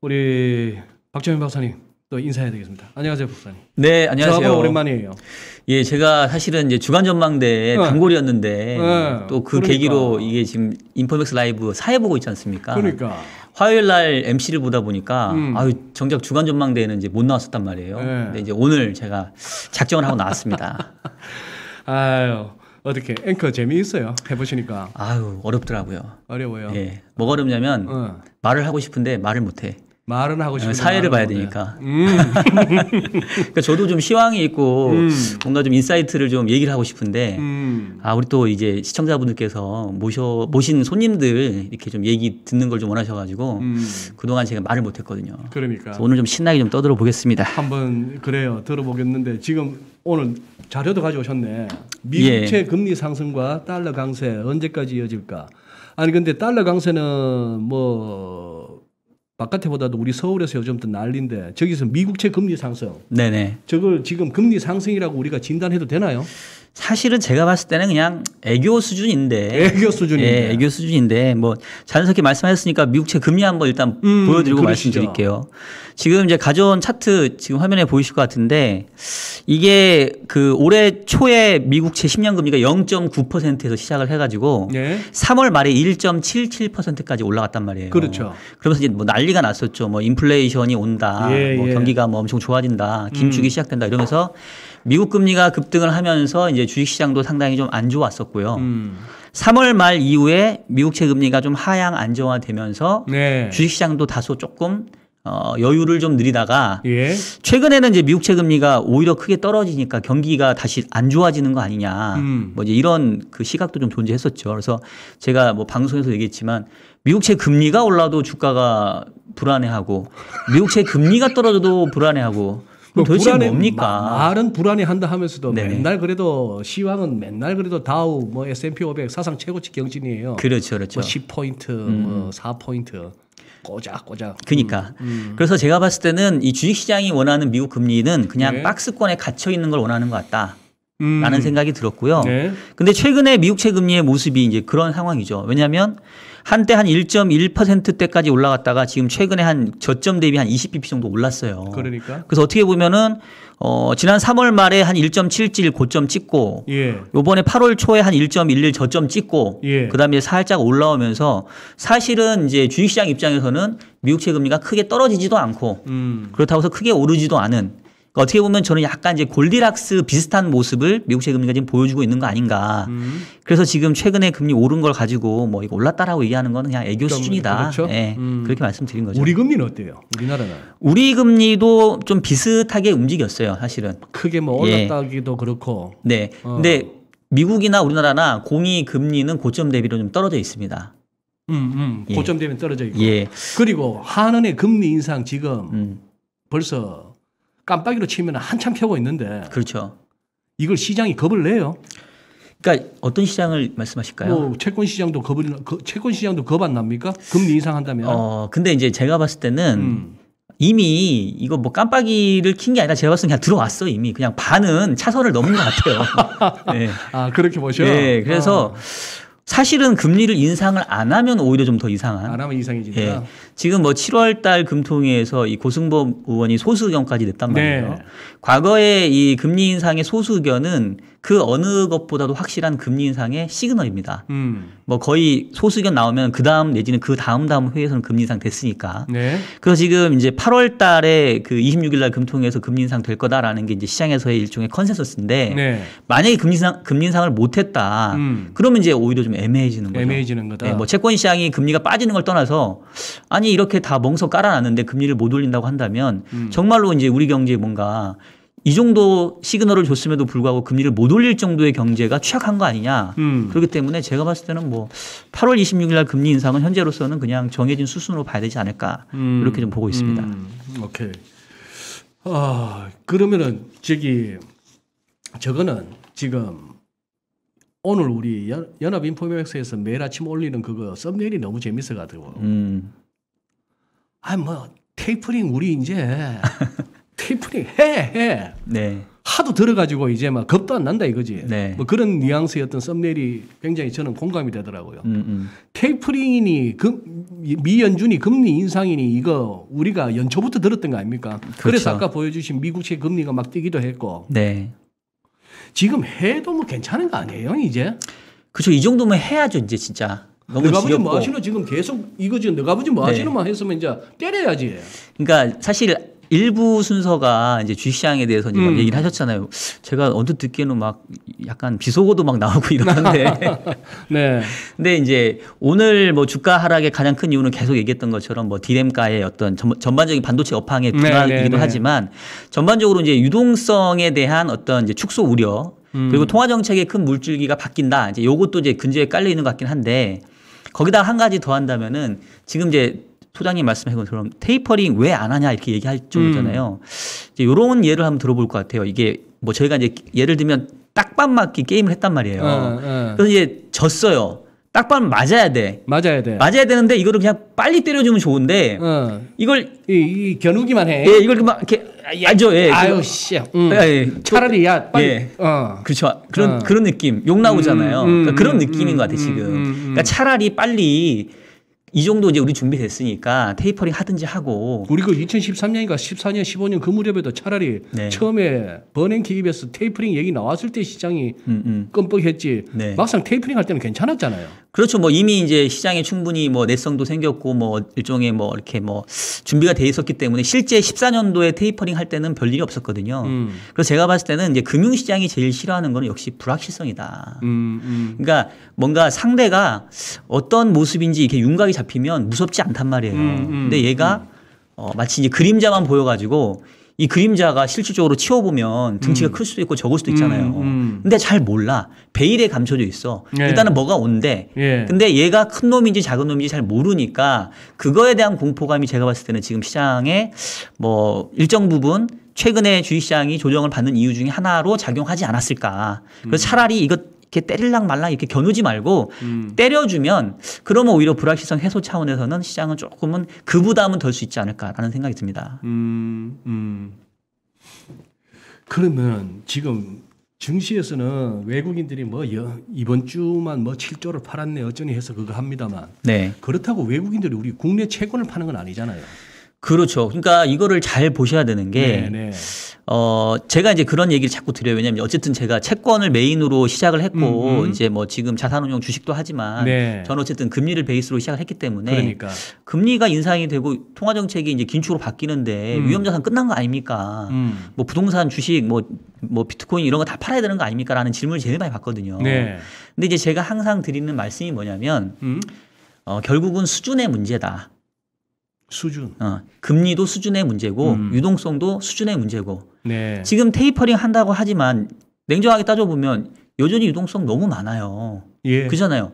우리 박정현 박사님 또 인사해야 되겠습니다. 안녕하세요, 박사님. 네, 안녕하세요. 저하고 오랜만이에요. 예, 제가 사실은 이제 주간 전망대 단골이었는데 또 그 그러니까. 계기로 이게 지금 인포맥스 라이브 사회 보고 있지 않습니까? 그러니까. 화요일 날 MC를 보다 보니까 아유, 정작 주간 전망대에는 이제 못 나왔었단 말이에요. 네. 근데 이제 오늘 제가 작정을 하고 나왔습니다. 아유, 어떻게 앵커 재미있어요? 해보시니까. 아유, 어렵더라고요. 어려워요. 예. 뭐가 어렵냐면 말을 하고 싶은데 말을 못 해. 말은 하고 싶은데 사회를 봐야 되니까. 그러니까 저도 좀 시황이 있고 뭔가 좀 인사이트를 좀 얘기를 하고 싶은데 우리 또 이제 시청자분들께서 모신 손님들 이렇게 좀 얘기 듣는 걸 좀 원하셔가지고 그동안 제가 말을 못했거든요. 그러니까. 오늘 좀 신나게 좀 떠들어 보겠습니다. 한번 그래요. 들어보겠는데 지금 오늘 자료도 가져오셨네. 미국채 금리 상승과 달러 강세 언제까지 이어질까? 아니 근데 달러 강세는 뭐 바깥에보다도 우리 서울에서 요즘 또 난리인데 저기서 미국채 금리 상승. 네네. 저걸 지금 금리 상승이라고 우리가 진단해도 되나요? 사실은 제가 봤을 때는 그냥 애교 수준인데. 애교 수준인데. 예, 애교 수준인데 뭐 자연스럽게 말씀하셨으니까 미국채 금리 한번 일단 보여드리고 그러시죠. 말씀드릴게요. 지금 이제 가져온 차트 지금 화면에 보이실 것 같은데 이게 그 올해 초에 미국채 10년 금리가 0.9%에서 시작을 해가지고 네. 3월 말에 1.77%까지 올라갔단 말이에요. 그렇죠. 그러면서 이제 뭐 난리가 났었죠. 뭐 인플레이션이 온다, 뭐 경기가 뭐 엄청 좋아진다, 긴축이 시작된다 이러면서 미국 금리가 급등을 하면서 이제 주식시장도 상당히 좀 안 좋았었고요. 3월 말 이후에 미국채 금리가 좀 하향 안정화되면서 네. 주식시장도 다소 조금 여유를 좀 누리다가 예. 최근에는 이제 미국채 금리가 오히려 크게 떨어지니까 경기가 다시 안 좋아지는 거 아니냐. 뭐 이제 이런 그 시각도 좀 존재했었죠. 그래서 제가 뭐 방송에서 얘기했지만 미국채 금리가 올라도 주가가 불안해하고 미국채 금리가 떨어져도 불안해하고 도대체 뭡니까? 말은 불안해한다 하면서도 네네. 맨날 그래도 시황은 맨날 그래도 다우 뭐 S&P 500 사상 최고치 경진이에요. 그렇죠, 그렇죠. 뭐 10포인트, 뭐 4포인트 꼬작꼬작. 그러니까 그래서 제가 봤을 때는 이 주식시장이 원하는 미국 금리는 그냥 네. 박스권에 gat혀 있는 걸 원하는 것 같다. 라는 생각이 들었고요. 네. 근데 최근에 미국채 금리의 모습이 이제 그런 상황이죠. 왜냐하면 한때 한 1.1%대까지 올라갔다가 지금 최근에 한 저점 대비 한 20bp 정도 올랐어요. 그러니까. 그래서 어떻게 보면은 지난 3월 말에 한 1.77 고점 찍고 예. 요번에 8월 초에 한 1.11 저점 찍고 예. 그다음에 살짝 올라오면서 사실은 이제 주식시장 입장에서는 미국채 금리가 크게 떨어지지도 않고 그렇다고 해서 크게 오르지도 않은 그러니까 어떻게 보면 저는 약간 이제 골디락스 비슷한 모습을 미국채 금리가 지금 보여주고 있는 거 아닌가. 그래서 지금 최근에 금리 오른 걸 가지고 뭐 이거 올랐다라고 얘기하는 건 그냥 애교 수준이다. 그렇죠. 예, 그렇게 말씀드린 거죠. 우리 금리는 어때요? 우리나라는 우리 금리도 좀 비슷하게 움직였어요, 사실은. 크게 뭐 올랐다기도 그렇고. 네. 근데 미국이나 우리나라나 공이 금리는 고점 대비로 좀 떨어져 있습니다. 예. 고점 되면 떨어져 있고. 예. 그리고 한은의 금리 인상 지금 벌써 깜빡이로 치면 한참 펴고 있는데 그렇죠. 이걸 시장이 겁을 내요. 그러니까 어떤 시장을 말씀하실까요? 뭐 채권 시장도 채권 시장도 겁 안 납니까? 금리 인상한다면. 근데 이제 제가 봤을 때는 이미 이거 뭐 깜빡이를 킨 게 아니라 제가 봤을 때 그냥 들어왔어 이미 그냥 반은 차선을 넘은 것 같아요. 네. 아 그렇게 보셔. 네. 그래서 사실은 금리를 인상을 안 하면 오히려 좀 더 이상한. 안 하면 이상해진다. 예. 지금 뭐 7월 달 금통위에서 이 고승범 의원이 소수 의견까지 냈단 말이에요. 네. 과거에 이 금리 인상의 소수 의견은 그 어느 것보다도 확실한 금리 인상의 시그널입니다. 뭐 거의 소수 의견 나오면 그 다음 내지는 그 다음 회에서는 금리 인상 됐으니까. 네. 그래서 지금 이제 8월 달에 그 26일 날 금통위에서 금리 인상 될 거다라는 게 이제 시장에서의 일종의 컨센서스인데 네. 만약에 금리 인상을 못 했다. 그러면 이제 오히려 좀 애매해지는 거죠. 애매해지는 거다. 네, 뭐 채권 시장이 금리가 빠지는 걸 떠나서 아니 이렇게 다 멍석 깔아놨는데 금리를 못 올린다고 한다면 정말로 이제 우리 경제에 뭔가 이 정도 시그널을 줬음에도 불구하고 금리를 못 올릴 정도의 경제가 취약한 거 아니냐. 그렇기 때문에 제가 봤을 때는 뭐 8월 26일 날 금리 인상은 현재로서는 그냥 정해진 수순으로 봐야 되지 않을까. 이렇게 좀 보고 있습니다. 오케이. 그러면은 저거는 지금 오늘 우리 연합 인포맥스에서 매일 아침 올리는 그거 썸네일이 너무 재밌어가지고. 뭐 테이퍼링 우리 이제 테이퍼링 해. 네. 하도 들어가지고 이제 막 겁도 안 난다 이거지. 네. 뭐 그런 뉘앙스의 어떤 썸네일이 굉장히 저는 공감이 되더라고요. 테이퍼링이니 미연준이 금리 인상이니 이거 우리가 연초부터 들었던 거 아닙니까? 그렇죠. 그래서 아까 보여주신 미국채 금리가 막 뛰기도 했고. 네. 지금 해도 뭐 괜찮은 거 아니에요 이제? 그렇죠. 이 정도면 해야죠 이제 진짜. 너무 너가 아버지 지겹고. 뭐 하시노 지금 계속 이거지. 너가 아버지 뭐 네. 하시노만 했으면 이제 때려야지. 그러니까 사실 일부 순서가 이제 주식시장에 대해서 이제 막 얘기를 하셨잖아요. 제가 언뜻 듣기에는 막 약간 비속어도 막 나오고 이러는데. 네. 근데 이제 오늘 뭐 주가 하락의 가장 큰 이유는 계속 얘기했던 것처럼 뭐 디램가의 어떤 전반적인 반도체 업황의 둔화이기도 하지만 전반적으로 이제 유동성에 대한 어떤 이제 축소 우려 그리고 통화 정책의 큰 물줄기가 바뀐다. 이제 요것도 이제 근저에 깔려 있는 것 같긴 한데 거기다가 한 가지 더 한다면은 지금 이제 소장님 말씀하신 것처럼 테이퍼링 왜 안 하냐 이렇게 얘기할 정도잖아요. 이제 요런 예를 한번 들어볼 것 같아요. 이게 뭐 저희가 이제 예를 들면 딱밤 맞기 게임을 했단 말이에요. 그래서 이제 졌어요. 딱밤 맞아야 돼. 맞아야 돼. 맞아야 되는데 이거를 그냥 빨리 때려주면 좋은데 이걸 이 겨누기만 해. 예, 이걸 막 이렇게 알죠. 예. 아유 씨. 예, 차라리 야 빨리. 예. 그렇죠. 그런 느낌. 욕 나오잖아요. 그러니까 그런 느낌인 것 같아 지금. 그러니까 차라리 빨리 이 정도 이제 우리 준비됐으니까 테이퍼링 하든지 하고. 우리 그 2013년인가 14년, 15년 그 무렵에도 차라리 네. 처음에 버냉키 입에서 테이퍼링 얘기 나왔을 때 시장이 끔뻑했지. 네. 막상 테이퍼링 할 때는 괜찮았잖아요. 그렇죠. 뭐 이미 이제 시장에 충분히 뭐 내성도 생겼고 뭐 일종의 뭐 이렇게 뭐 준비가 돼 있었기 때문에 실제 14년도에 테이퍼링 할 때는 별 일이 없었거든요. 그래서 제가 봤을 때는 이제 금융시장이 제일 싫어하는 거는 역시 불확실성이다. 그러니까 뭔가 상대가 어떤 모습인지 이렇게 윤곽이 잡히면 무섭지 않단 말이에요. 근데 얘가 마치 이제 그림자만 보여가지고 이 그림자가 실질적으로 치워보면 등치가 클 수도 있고 적을 수도 있잖아요. 근데 잘 몰라. 베일에 감춰져 있어. 예. 일단은 뭐가 온대. 예. 근데 얘가 큰 놈인지 작은 놈인지 잘 모르니까 그거에 대한 공포감이 제가 봤을 때는 지금 시장에 뭐 일정 부분 최근에 주식시장이 조정을 받는 이유 중에 하나로 작용하지 않았을까. 그래서 차라리 이것 이렇게 때릴랑 말랑 이렇게 겨누지 말고 때려주면 그러면 오히려 불확실성 해소 차원에서는 시장은 조금은 그 부담은 덜 수 있지 않을까라는 생각이 듭니다. 그러면 지금 증시에서는 외국인들이 뭐 이번 주만 뭐 7조를 팔았네 어쩌니 해서 그거 합니다만 네. 그렇다고 외국인들이 우리 국내 채권을 파는 건 아니잖아요. 그렇죠. 그러니까 이거를 잘 보셔야 되는 게 제가 이제 그런 얘기를 자꾸 드려요. 왜냐하면 어쨌든 제가 채권을 메인으로 시작을 했고 이제 뭐 지금 자산운용 주식도 하지만 저는 어쨌든 금리를 베이스로 시작을 했기 때문에 그러니까. 금리가 인상이 되고 통화 정책이 이제 긴축으로 바뀌는데 위험자산 끝난 거 아닙니까? 뭐 부동산 주식 뭐 비트코인 이런 거 다 팔아야 되는 거 아닙니까라는 질문을 제일 많이 받거든요. 근데 이제 제가 항상 드리는 말씀이 뭐냐면 결국은 수준의 문제다. 수준. 금리도 수준의 문제고 유동성도 수준의 문제고 지금 테이퍼링 한다고 하지만 냉정하게 따져보면 여전히 유동성 너무 많아요. 예. 그잖아요.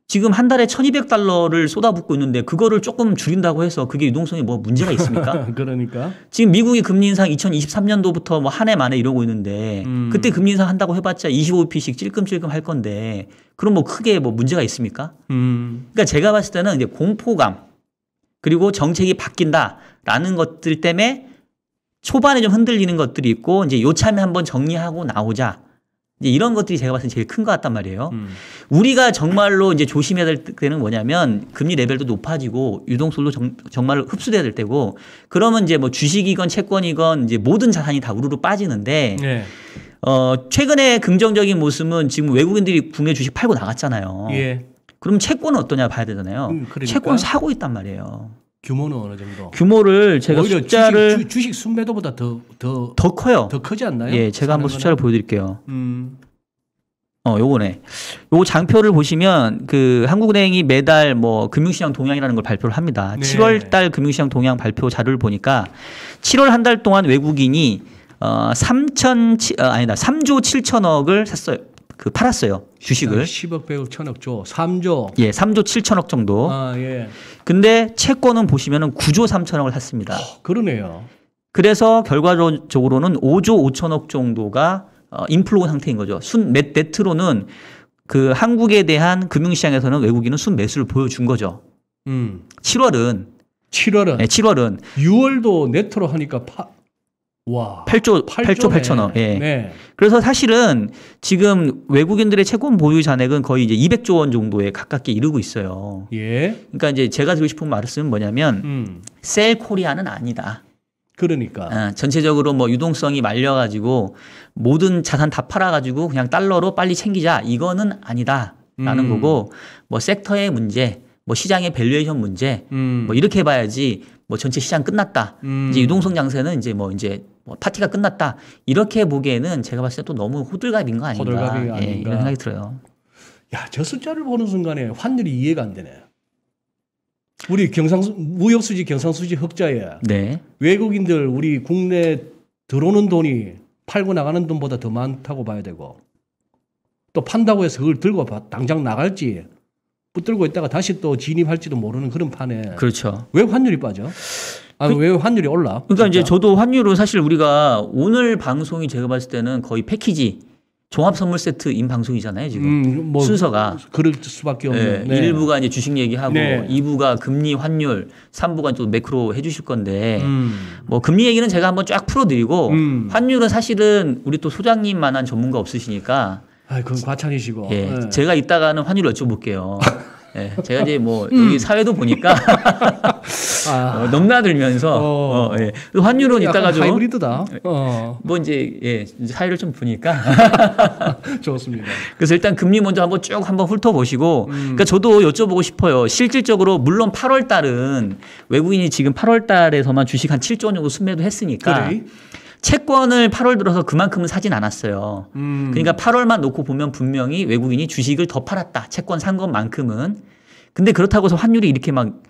지금 한 달에 $1,200를 쏟아붓고 있는데 그거를 조금 줄인다고 해서 그게 유동성에 뭐 문제가 있습니까? 그러니까. 지금 미국이 금리 인상 2023년도부터 뭐 한 해 만에 이러고 있는데 그때 금리 인상 한다고 해봤자 25bp씩 찔끔찔끔 할 건데 그럼 뭐 크게 뭐 문제가 있습니까? 그러니까 제가 봤을 때는 이제 공포감 그리고 정책이 바뀐다라는 것들 때문에 초반에 좀 흔들리는 것들이 있고 이제 요참에 한번 정리하고 나오자. 이제 이런 것들이 제가 봤을 때 제일 큰 것 같단 말이에요. 우리가 정말로 이제 조심해야 될 때는 뭐냐면 금리 레벨도 높아지고 유동성도 정말로 흡수돼야 될 때고 그러면 이제 뭐 주식이건 채권이건 이제 모든 자산이 다 우르르 빠지는데 최근에 긍정적인 모습은 지금 외국인들이 국내 주식 팔고 나갔잖아요. 그럼 채권은 어떠냐 봐야 되잖아요. 그러니까? 채권 사고 있단 말이에요. 규모는 어느 정도? 규모를 제가 오히려 숫자를 주식 순매도보다 더 커요. 더 크지 않나요? 예, 제가 한번 숫자를 보여드릴게요. 요거네. 요거 장표를 보시면 그 한국은행이 매달 뭐 금융시장 동향이라는 걸 발표를 합니다. 7월달 금융시장 동향 발표 자료를 보니까 7월 한 달 동안 외국인이 3조 7천억을 샀어요. 팔았어요. 주식을. 10억, 100억, 1000억 조. 3조. 예, 3조 7천억 정도. 예. 근데 채권은 보시면은 9조 3천억을 샀습니다. 그러네요. 그래서 결과적으로는 5조 5천억 정도가 인플로우 상태인 거죠. 네트로는 그 한국에 대한 금융시장에서는 외국인은 순매수를 보여준 거죠. 7월은. 네, 7월은. 6월도 네트로 하니까 와. 8조 8천억. 예. 네. 그래서 사실은 지금 외국인들의 채권 보유 잔액은 거의 이제 200조 원 정도에 가깝게 이르고 있어요. 예. 그러니까 이제 제가 드리고 싶은 말씀은 뭐냐면 셀 코리아는 아니다. 그러니까. 전체적으로 뭐 유동성이 말려가지고 모든 자산 다 팔아가지고 그냥 달러로 빨리 챙기자 이거는 아니다라는 거고 뭐 섹터의 문제, 뭐 시장의 밸류에이션 문제, 뭐 이렇게 봐야지 뭐 전체 시장 끝났다. 이제 유동성 장세는 이제 뭐 파티가 끝났다. 이렇게 보기에는 제가 봤을 때 또 너무 호들갑인 거 아닌가. 호들갑이 아닌가. 이런 생각이 들어요. 야, 저 숫자를 보는 순간에 환율이 이해가 안 되네. 우리 무역수지 경상수지 흑자에 네. 외국인들 우리 국내 들어오는 돈이 팔고 나가는 돈보다 더 많다고 봐야 되고 또 판다고 해서 그걸 들고 당장 나갈지 붙들고 있다가 다시 또 진입할지도 모르는 그런 판에 그렇죠. 왜 환율이 빠져? 왜 환율이 올라? 그러니까 진짜? 이제 저도 환율은 사실 우리가 오늘 방송이 제가 봤을 때는 거의 패키지 종합 선물 세트인 방송이잖아요, 지금. 뭐 순서가. 그럴 수밖에 없는. 네. 1부가 이제 주식 얘기하고 네. 2부가 금리 환율, 3부가 또 매크로 해 주실 건데 뭐 금리 얘기는 제가 한번 쫙 풀어 드리고 환율은 사실은 우리 또 소장님만한 전문가 없으시니까 그건 과찬이시고. 예. 네. 제가 이따가는 환율 여쭤볼게요. 예. 제가 이제 뭐 여기 사회도 보니까 넘나들면서 예. 환율은 이따가 좀 하이브리드다. 뭐 이제 사회를 좀 보니까 좋습니다. 그래서 일단 금리 먼저 한번 훑어보시고 그러니까 저도 여쭤보고 싶어요. 실질적으로 물론 8월 달은 외국인이 지금 8월 달에서만 주식 한 7조 원 정도 순매도 했으니까 그래? 채권을 8월 들어서 그만큼은 사진 않았어요. 그러니까 8월만 놓고 보면 분명히 외국인이 주식을 더 팔았다. 채권 산 것만큼은. 근데 그렇다고 해서 환율이 이렇게 막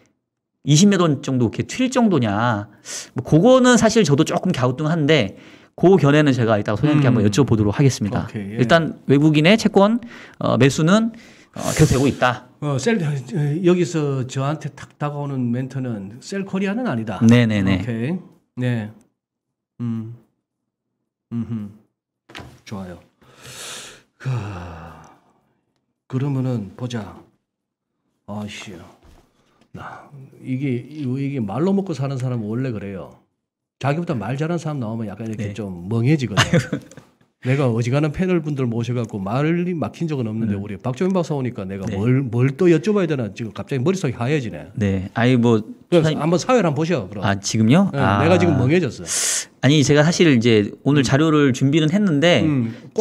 20몇 원 정도 이렇게 튈 정도냐. 뭐 그거는 사실 저도 조금 갸우뚱한데 그 견해는 제가 이따가 소장님께 한번 여쭤보도록 하겠습니다. 오케이, 예. 일단 외국인의 채권 매수는 계속 되고 있다. 여기서 저한테 탁 다가오는 멘트는 셀 코리아는 아니다. 네네네. 오케이. 네. 좋아요. 그러면은 보자. 아씨, 이게 말로 먹고 사는 사람은 원래 그래요. 자기보다 말 잘하는 사람 나오면 약간 이렇게 좀 멍해지거든요. 내가 어지간한 패널 분들 모셔갖고 말이 막힌 적은 없는데 우리 박종현 박사 오니까 내가 뭘 또 여쭤봐야 되나 지금 갑자기 머릿속이 하얘지네. 네. 아니 뭐 그래서 한번 사회를 한번 보셔. 그럼. 지금요? 네, 내가 지금 멍해졌어. 아니 제가 사실 이제 오늘 자료를 준비는 했는데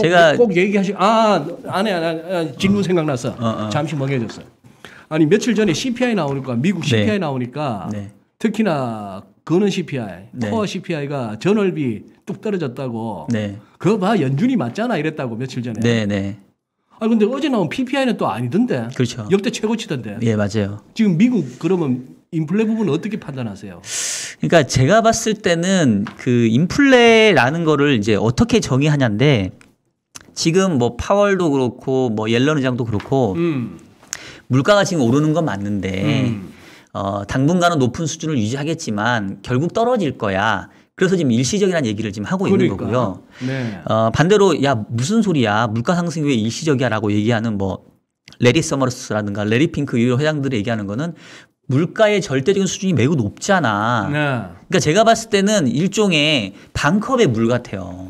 제가 꼭 얘기하시. 안에 질문 생각났어. 잠시 멍해졌어. 아니 며칠 전에 CPI 나오니까 미국 CPI 나오니까 특히나 거는 CPI, 코어 CPI가 전월비 뚝 떨어졌다고. 그거 봐 연준이 맞잖아 이랬다고 며칠 전에. 네네. 근데 어제 나온 PPI는 또 아니던데. 그렇죠. 역대 최고치던데. 예 맞아요. 지금 미국 그러면 인플레 부분은 어떻게 판단하세요? 그러니까 제가 봤을 때는 그 인플레라는 거를 이제 어떻게 정의하냐인데 지금 뭐 파월도 그렇고 뭐 옐런 의장도 그렇고 물가가 지금 오르는 건 맞는데 당분간은 높은 수준을 유지하겠지만 결국 떨어질 거야. 그래서 지금 일시적이라는 얘기를 지금 하고 있는 거고요. 네. 반대로 야 무슨 소리야 물가 상승이 왜 일시적이야라고 얘기하는 뭐 레리 서머스라든가 레리 핑크 이런 회장들이 얘기하는 거는 물가의 절대적인 수준이 매우 높잖아. 그러니까 제가 봤을 때는 일종의 반컵의 물 같아요.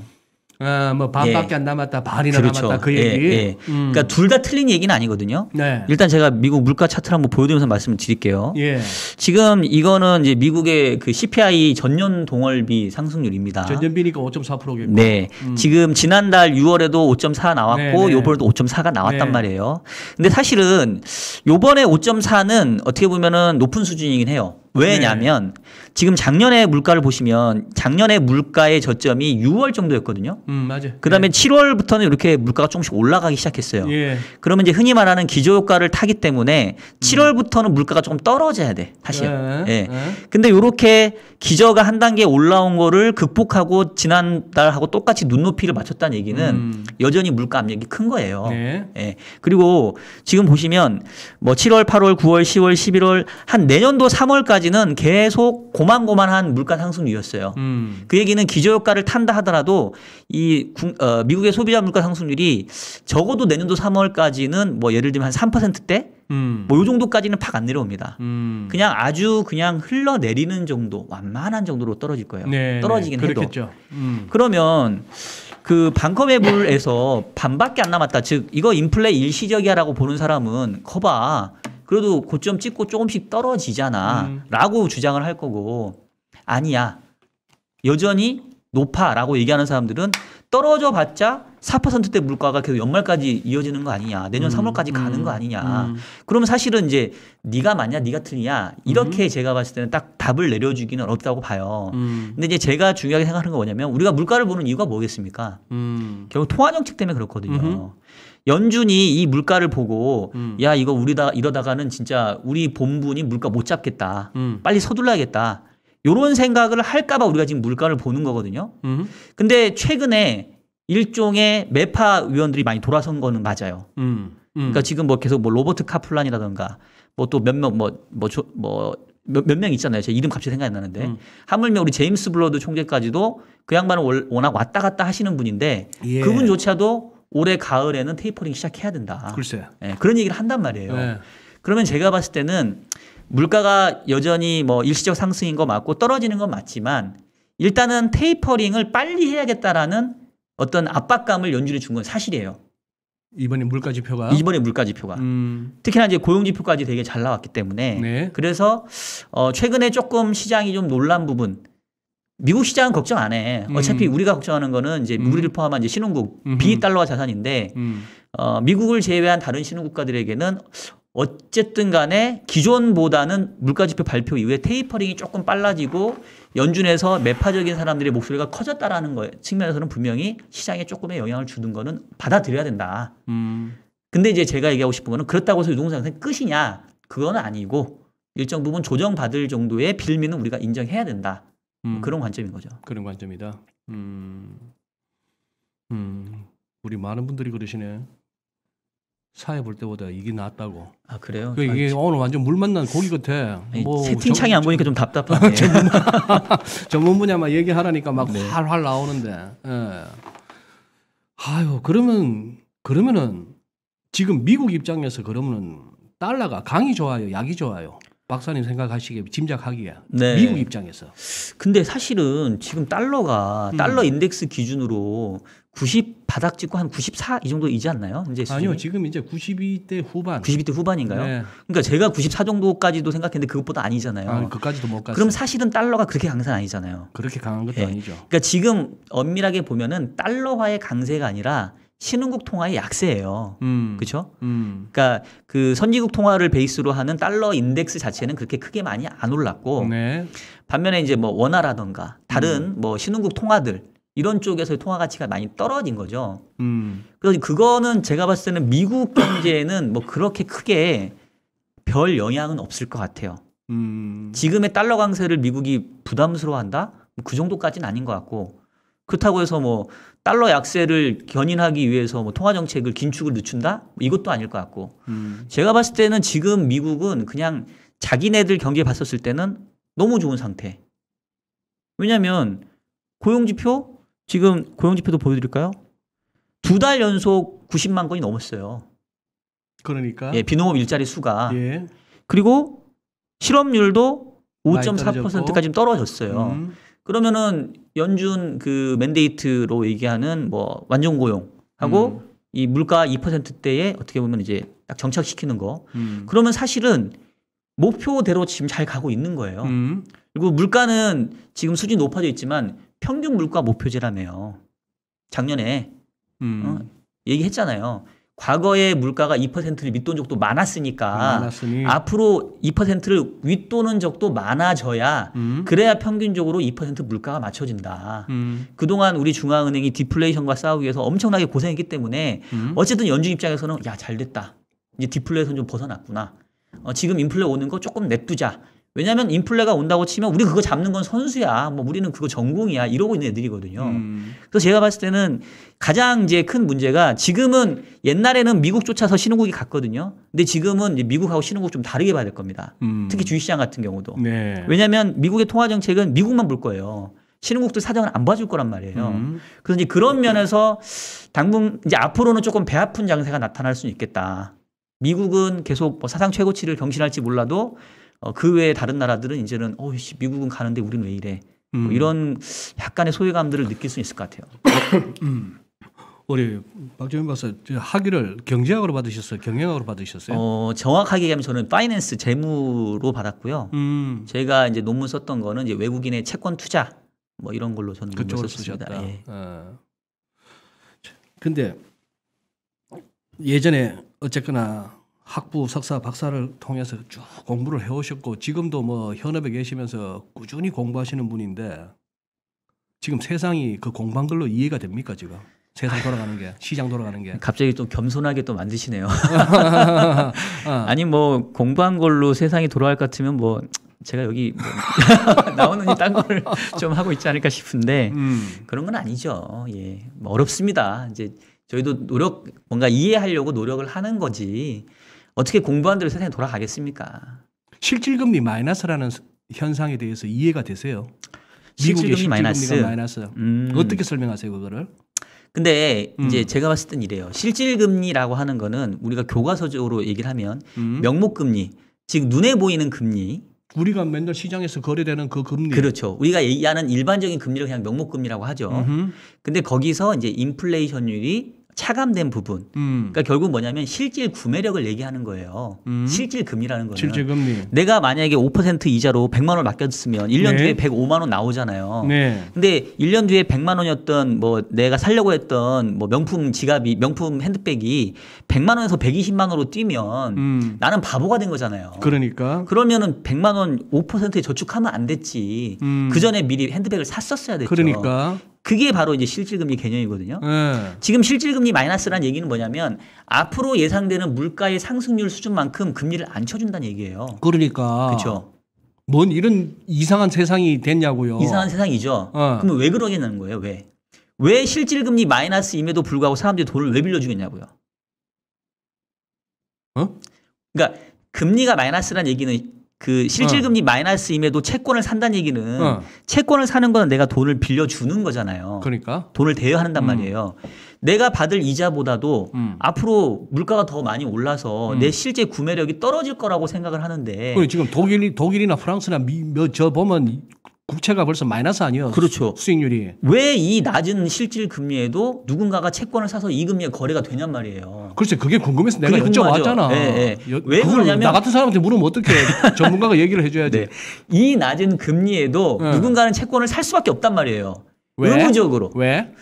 뭐 반밖에 안 남았다, 반이나 남았다 그 얘기. 그러니까 둘 다 틀린 얘기는 아니거든요. 네. 일단 제가 미국 물가 차트를 한번 보여드리면서 말씀을 드릴게요. 예. 지금 이거는 이제 미국의 그 CPI 전년 동월비 상승률입니다. 전년비니까 5.4%겠고. 네. 지금 지난달 6월에도 5.4 나왔고 네. 요번에도 5.4가 나왔단 네. 말이에요. 근데 사실은 요번에 5.4는 어떻게 보면은 높은 수준이긴 해요. 왜냐하면 지금 작년에 물가를 보시면 작년에 물가의 저점이 6월 정도였거든요. 맞아요. 그다음에 7월부터는 이렇게 물가가 조금씩 올라가기 시작했어요. 예. 그러면 이제 흔히 말하는 기저효과를 타기 때문에 7월부터는 물가가 조금 떨어져야 돼. 사실. 예. 근데 이렇게 기저가 한 단계 올라온 거를 극복하고 지난달하고 똑같이 눈높이를 맞췄다는 얘기는 여전히 물가 압력이 큰 거예요. 네. 예. 그리고 지금 보시면 뭐 7월, 8월, 9월, 10월, 11월 한 내년도 3월까지는 계속 고만고만한 물가 상승률이었어요. 그 얘기는 기저효과를 탄다 하더라도 이 미국의 소비자 물가 상승률이 적어도 내년도 3월까지는 뭐 예를 들면 한 3%대 뭐 요 정도까지는 팍 안 내려옵니다. 그냥 아주 그냥 흘러내리는 정도, 완만한 정도로 떨어질 거예요. 네, 떨어지긴 네, 해도. 그렇겠죠. 그러면 그 반컴회불에서 반밖에 안 남았다. 즉 이거 인플레 일시적이야라고 보는 사람은 거봐. 그래도 고점 찍고 조금씩 떨어지잖아. 라고 주장을 할 거고 아니야. 여전히 높아라고 얘기하는 사람들은 떨어져 봤자 4%대 물가가 계속 연말까지 이어지는 거 아니냐. 내년 3월까지 가는 거 아니냐. 그러면 사실은 이제 네가 맞냐 네가 틀리냐 이렇게 제가 봤을 때는 딱 답을 내려주기는 어렵다고 봐요. 근데 이제 제가 중요하게 생각하는 건 뭐냐면 우리가 물가를 보는 이유가 뭐겠습니까? 결국 통화 정책 때문에 그렇거든요. 연준이 이 물가를 보고 야 이거 우리다 이러다가는 진짜 우리 본분이 물가 못 잡겠다. 빨리 서둘러야겠다. 요런 생각을 할까봐 우리가 지금 물가를 보는 거거든요. 근데 최근에 일종의 매파 위원들이 많이 돌아선 거는 맞아요. 그러니까 지금 뭐 계속 뭐 로버트 카플란이라든가 뭐 또 몇 명 몇 명 있잖아요. 제 이름 갑자기 생각이 안 나는데 하물며 우리 제임스 블러드 총재까지도 그 양반은 워낙 왔다 갔다 하시는 분인데 예. 그분조차도 올해 가을에는 테이퍼링 시작해야 된다. 글쎄. 네, 그런 얘기를 한단 말이에요. 네. 그러면 제가 봤을 때는 물가가 여전히 뭐 일시적 상승인 거 맞고 떨어지는 건 맞지만 일단은 테이퍼링을 빨리 해야겠다라는 어떤 압박감을 연준이 준 건 사실이에요. 이번에 물가 지표가 이번에 물가 지표가 특히나 이제 고용 지표까지 되게 잘 나왔기 때문에 네. 그래서 최근에 조금 시장이 좀 놀란 부분. 미국 시장은 걱정 안 해. 어차피 우리가 걱정하는 거는 이제 우리를 포함한 이제 신흥국 비달러화 자산인데 미국을 제외한 다른 신흥 국가들에게는 어쨌든 간에 기존보다는 물가지표 발표 이후에 테이퍼링이 조금 빨라지고 연준에서 매파적인 사람들의 목소리가 커졌다라는 거 측면에서는 분명히 시장에 조금의 영향을 주는 거는 받아들여야 된다. 근데 이제 제가 얘기하고 싶은 거는 그렇다고 해서 유동성 상승 끝이냐? 그건 아니고 일정 부분 조정받을 정도의 빌미는 우리가 인정해야 된다. 그런 관점인 거죠. 그런 관점이다. 우리 많은 분들이 그러시네. 사회 볼 때보다 이게 낫다고. 아 그래요? 이게 오늘 완전 물 만난 고기 같아. 뭐 채팅창이 안 보니까 좀 답답하네. 전문 분야만 얘기하라니까 막 네. 활활 나오는데. 예. 아유 그러면은 지금 미국 입장에서 그러면은 달러가 강이 좋아요, 약이 좋아요. 박사님 생각하시기에 짐작하기에 네. 미국 입장에서. 근데 사실은 지금 달러가 달러 인덱스 기준으로 90 바닥 찍고 한 94 이 정도이지 않나요? 이제 아니요, 지금 이제 92대 후반. 92대 후반인가요? 네. 그러니까 제가 94 정도까지도 생각했는데 그것보다 아니잖아요. 아, 그까지도 못 갔어요. 그럼 사실은 달러가 그렇게 강세는 아니잖아요. 그렇게 강한 것도 예. 아니죠. 그러니까 지금 엄밀하게 보면은 달러화의 강세가 아니라 신흥국 통화의 약세예요. 그렇죠? 그러니까 그 선진국 통화를 베이스로 하는 달러 인덱스 자체는 그렇게 크게 많이 안 올랐고 네. 반면에 이제 뭐 원화라던가 다른 뭐 신흥국 통화들 이런 쪽에서의 통화 가치가 많이 떨어진 거죠. 그래서 그거는 제가 봤을 때는 미국 경제에는 뭐 그렇게 크게 별 영향은 없을 것 같아요. 지금의 달러 강세를 미국이 부담스러워한다? 뭐 그 정도까지는 아닌 것 같고 그렇다고 해서 뭐 달러 약세를 견인하기 위해서 뭐 통화 정책을 긴축을 늦춘다? 뭐 이것도 아닐 것 같고 제가 봤을 때는 지금 미국은 그냥 자기네들 경제 봤었을 때는 너무 좋은 상태. 왜냐하면 고용지표 지금 고용지표도 보여드릴까요? 2달 연속 90만 건이 넘었어요. 그러니까. 예, 비농업 일자리 수가. 예. 그리고 실업률도 많이 5.4%까지 떨어졌어요. 그러면은 연준 그 맨데이트로 얘기하는 뭐 완전 고용하고 이 물가 2%대에 어떻게 보면 이제 딱 정착시키는 거. 그러면 사실은 목표대로 지금 잘 가고 있는 거예요. 그리고 물가는 지금 수준이 높아져 있지만 평균 물가 목표제라며요. 작년에 얘기했잖아요. 과거에 물가가 2%를 밑돈 적도 많았으니까 앞으로 2%를 윗도는 적도 많아져야 그래야 평균적으로 2% 물가가 맞춰진다. 그동안 우리 중앙은행이 디플레이션과 싸우기 위해서 엄청나게 고생했기 때문에 어쨌든 연준 입장에서는 야 잘됐다. 이제 디플레이션 좀 벗어났구나. 지금 인플레 오는 거 조금 냅두자. 왜냐하면 인플레가 온다고 치면 우리 그거 잡는 건 선수야. 뭐 우리는 그거 전공이야. 이러고 있는 애들이거든요. 그래서 제가 봤을 때는 가장 이제 큰 문제가 지금은 옛날에는 미국 쫓아서 신흥국이 갔거든요. 근데 지금은 이제 미국하고 신흥국 좀 다르게 봐야 될 겁니다. 특히 주식시장 같은 경우도. 네. 왜냐하면 미국의 통화 정책은 미국만 볼 거예요. 신흥국들 사정을 안 봐줄 거란 말이에요. 그래서 이제 그런 면에서 당분 이제 앞으로는 조금 배 아픈 장세가 나타날 수는 있겠다. 미국은 계속 뭐 사상 최고치를 경신할지 몰라도 그 외에 다른 나라들은 이제는 씨, 미국은 가는데 우리는 왜 이래? 뭐 이런 약간의 소외감들을 느낄 수 있을 것 같아요. 우리 박정현 박사 학위를 경제학으로 받으셨어요? 경영학으로 받으셨어요? 정확하게 얘기하면 저는 파이낸스 재무로 받았고요. 제가 이제 논문 썼던 거는 이제 외국인의 채권 투자 뭐 이런 걸로 저는 논문을 썼습니다. 예. 근데 예전에 어쨌거나 학부, 석사, 박사를 통해서 쭉 공부를 해오셨고 지금도 뭐 현업에 계시면서 꾸준히 공부하시는 분인데 지금 세상이 그 공부한 걸로 이해가 됩니까 지금? 세상 돌아가는 게, 시장 돌아가는 게. 갑자기 좀 겸손하게 또 만드시네요. 아니 뭐 공부한 걸로 세상이 돌아갈 것 같으면 뭐 제가 여기 뭐 나오는 이 딴 거를 좀 하고 있지 않을까 싶은데 그런 건 아니죠. 예, 뭐 어렵습니다. 이제 저희도 뭔가 이해하려고 노력을 하는 거지. 어떻게 공부한 대로 세상이 돌아가겠습니까? 실질금리 마이너스라는 현상에 대해서 이해가 되세요? 미국의 실질금리 마이너스. 어떻게 설명하세요, 그거를? 근데 이제 제가 봤을 땐 이래요. 실질금리라고 하는 거는 우리가 교과서적으로 얘기를 하면 명목금리, 즉 눈에 보이는 금리. 우리가 맨날 시장에서 거래되는 그 금리. 그렇죠. 우리가 얘기하는 일반적인 금리를 그냥 명목금리라고 하죠. 근데 거기서 이제 인플레이션율이 차감된 부분. 그러니까 결국 뭐냐면 실질 구매력을 얘기하는 거예요. 실질 금리라는 거는. 실질 금리. 내가 만약에 5% 이자로 100만 원 맡겼으면 1년 네. 뒤에 105만 원 나오잖아요. 네. 근데 1년 뒤에 100만 원이었던 뭐 내가 살려고 했던 뭐 명품 지갑이 명품 핸드백이 100만 원에서 120만 원으로 뛰면 나는 바보가 된 거잖아요. 그러니까. 그러면은 100만 원 5%에 저축하면 안 됐지. 그 전에 미리 핸드백을 샀었어야 됐죠. 그러니까. 그게 바로 이제 실질금리 개념이거든요. 네. 지금 실질금리 마이너스라는 얘기는 뭐냐면 앞으로 예상되는 물가의 상승률 수준만큼 금리를 안 쳐준다는 얘기예요. 그러니까. 그렇죠. 뭔 이런 이상한 세상이 됐냐고요. 이상한 세상이죠. 그럼 왜 그러겠냐는 거예요. 왜 실질금리 마이너스임에도 불구하고 사람들이 돈을 왜 빌려주겠냐고요. 그러니까 금리가 마이너스라는 얘기는 그 실질금리 마이너스임에도 채권을 산다는 얘기는 채권을 사는 거는 내가 돈을 빌려주는 거잖아요. 그러니까 돈을 대여한단 말이에요. 내가 받을 이자보다도 앞으로 물가가 더 많이 올라서 내 실제 구매력이 떨어질 거라고 생각을 하는데. 지금 독일이나 프랑스나 저 보면 국채가 벌써 마이너스 아니에요. 그렇죠. 수익률이. 왜 이 낮은 실질 금리에도 누군가가 채권을 사서 이 금리에 거래가 되냔 말이에요. 글쎄 그게 궁금해서 내가 여쭤봤잖아. 네, 네. 왜 그러냐면 나 같은 사람한테 물으면 어떻게 전문가가 얘기를 해줘야지. 네. 이 낮은 금리에도 누군가는 채권을 살 수밖에 없단 말이에요. 왜? 의무적으로. 왜?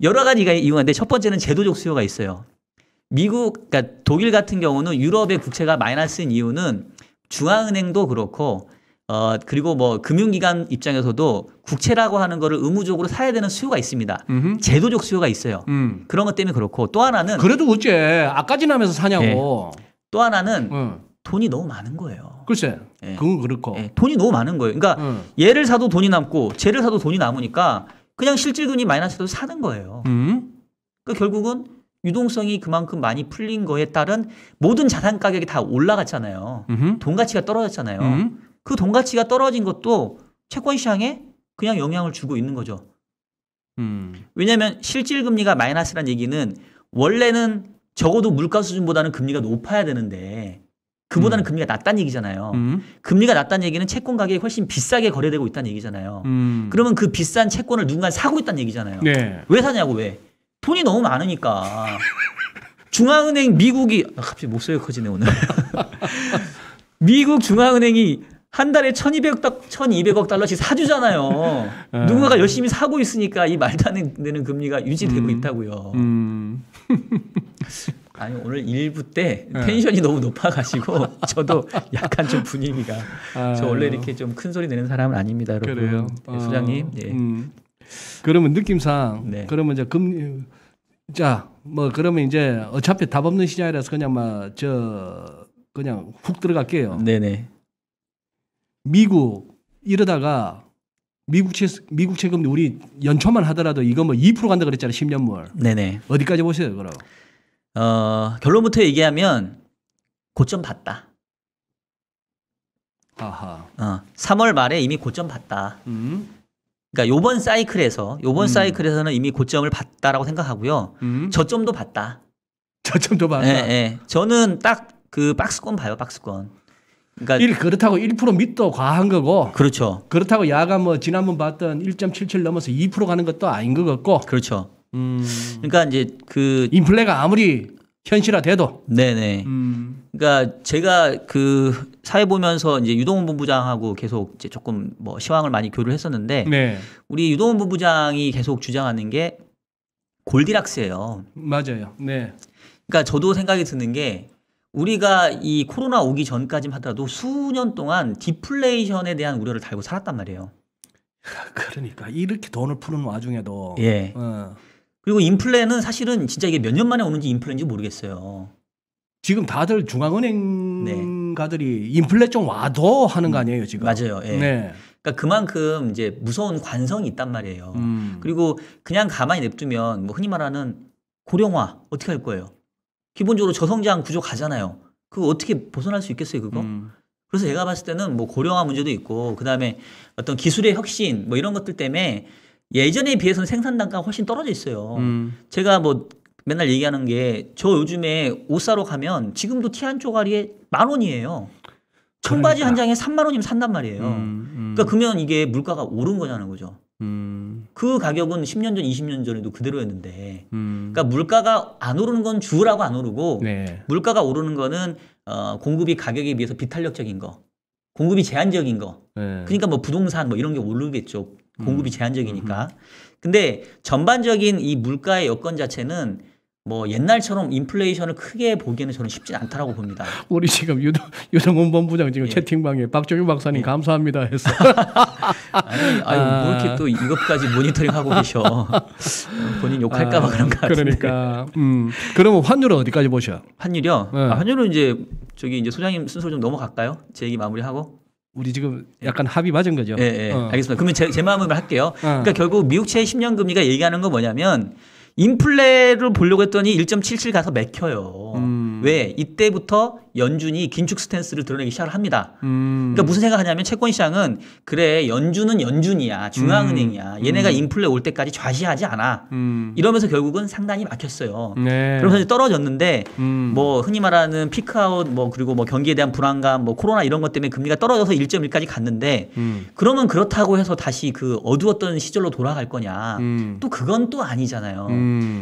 여러 가지가 이유가 있는데 첫 번째는 제도적 수요가 있어요. 그러니까 독일 같은 경우는 유럽의 국채가 마이너스인 이유는 중앙은행도 그렇고 그리고 뭐 금융기관 입장에서도 국채라고 하는 거를 의무적으로 사야 되는 수요가 있습니다. 제도적 수요가 있어요. 그런 것 때문에 그렇고 또 하나는 그래도 어째 아까지 나면서 사냐고. 네. 또 하나는 돈이 너무 많은 거예요. 글쎄, 네. 그건 그렇고. 네. 돈이 너무 많은 거예요. 그러니까 얘를 사도 돈이 남고 쟤를 사도 돈이 남으니까 그냥 실질금리 마이너스도 사는 거예요. 그러니까 결국은 유동성이 그만큼 많이 풀린 거에 따른 모든 자산 가격이 다 올라갔잖아요. 돈 가치가 떨어졌잖아요. 그 돈 가치가 떨어진 것도 채권 시장에 그냥 영향을 주고 있는 거죠. 왜냐하면 실질금리가 마이너스란 얘기는 원래는 적어도 물가 수준보다는 금리가 높아야 되는데 그보다는 금리가 낮다는 얘기잖아요. 금리가 낮다는 얘기는 채권 가격이 훨씬 비싸게 거래되고 있다는 얘기잖아요. 그러면 그 비싼 채권을 누군가 사고 있다는 얘기잖아요. 네. 왜 사냐고 왜? 돈이 너무 많으니까. 중앙은행 미국이 갑자기 목소리가 커지네 오늘. 미국 중앙은행이 한 달에 1,200억 달러씩 사주잖아요. 누군가가 열심히 사고 있으니까 이 말도 안 되는 금리가 유지되고 있다고요. 아니 오늘 1부 때 텐션이 너무 높아가지고 저도 약간 좀 분위기가 저 원래 이렇게 좀 큰 소리 내는 사람은 아닙니다, 여러분. 그래요. 네, 소장님. 네. 그러면 느낌상 네. 그러면 이제 금리 뭐 그러면 이제 어차피 답 없는 시장이라서 그냥 그냥 훅 들어갈게요. 네네. 미국 이러다가 미국채 금리 우리 연초만 하더라도 이거 뭐 2% 간다 그랬잖아요. 10년물. 네네. 어디까지 보세요, 그럼? 결론부터 얘기하면 고점 봤다. 아하. 3월 말에 이미 고점 봤다. 그러니까 요번 사이클에서는 이미 고점을 봤다라고 생각하고요. 저점도 봤다. 저점도 봤다. 네, 네. 저는 딱 그 박스권 봐요, 박스권. 그러니까 그렇다고 1% 밑도 과한 거고. 그렇죠. 그렇다고 야가 뭐 지난번 봤던 1.77 넘어서 2% 가는 것도 아닌 것 같고. 그렇죠. 그러니까 이제 그 인플레가 아무리 현실화돼도. 네네. 그러니까 제가 그 사회 보면서 이제 유동훈 본부장하고 계속 이제 조금 뭐 시황을 많이 교류를 했었는데 네. 우리 유동훈 본부장이 계속 주장하는 게 골디락스예요. 맞아요. 네. 그러니까 저도 생각이 드는 게 우리가 이 코로나 오기 전까지만 하더라도 수년 동안 디플레이션에 대한 우려를 달고 살았단 말이에요. 그러니까 이렇게 돈을 푸는 와중에도. 예. 그리고 인플레는 사실은 진짜 이게 몇 년 만에 오는지 인플레인지 모르겠어요. 지금 다들 중앙은행가들이 인플레 좀 와도 하는 거 아니에요 지금? 맞아요. 예. 네. 그러니까 그만큼 이제 무서운 관성이 있단 말이에요. 그리고 그냥 가만히 냅두면 뭐 흔히 말하는 고령화 어떻게 할 거예요? 기본적으로 저성장 구조 가잖아요. 그거 어떻게 벗어날 수 있겠어요, 그거? 그래서 제가 봤을 때는 뭐 고령화 문제도 있고 그다음에 어떤 기술의 혁신 뭐 이런 것들 때문에 예전에 비해서는 생산 단가가 훨씬 떨어져 있어요. 제가 뭐 맨날 얘기하는 게 저 요즘에 옷 사러 가면 지금도 티 한 쪼가리에 10,000원이에요. 청바지 한 장에 30,000원이면 산단 말이에요. 그러니까 그러면 이게 물가가 오른 거냐는 거죠. 그 가격은 10년 전, 20년 전에도 그대로였는데, 그러니까 물가가 안 오르는 건 주라고 안 오르고, 네. 물가가 오르는 거는 공급이 가격에 비해서 비탄력적인 거, 공급이 제한적인 거. 네. 그러니까 뭐 부동산 뭐 이런 게 오르겠죠. 공급이 제한적이니까. 근데 전반적인 이 물가의 여건 자체는 뭐 옛날처럼 인플레이션을 크게 보기에는 저는 쉽지 않다라고 봅니다. 우리 지금 유동훈 본부장 지금 예. 채팅방에 박정희 박사님 감사합니다 했어. 아니, 뭐 이렇게 또 이것까지 모니터링하고 계셔. 본인 욕할까봐 그런 거 같은데. 그러니까 그러면 환율은 어디까지 보셔? 환율이요? 네. 환율은 이제 이제 소장님 순서로 좀 넘어갈까요? 제 얘기 마무리하고. 우리 지금 약간 합의 맞은 거죠? 예. 알겠습니다. 그러면 제 마음을 할게요. 그러니까 결국 미국채 10년 금리가 얘기하는 건 뭐냐면 인플레를 보려고 했더니 1.77 가서 맥혀요. 왜? 이때부터 연준이 긴축 스탠스를 드러내기 시작을 합니다. 그러니까 무슨 생각하냐면 채권 시장은 그래 연준은 연준이야. 중앙은행이야. 얘네가 인플레 올 때까지 좌시하지 않아. 이러면서 결국은 상당히 막혔어요. 네. 그러면서 이제 떨어졌는데 뭐 흔히 말하는 피크아웃 뭐 그리고 뭐 경기에 대한 불안감 뭐 코로나 이런 것 때문에 금리가 떨어져서 1.1까지 갔는데 그러면 그렇다고 해서 다시 그 어두웠던 시절로 돌아갈 거냐. 또 그건 또 아니잖아요.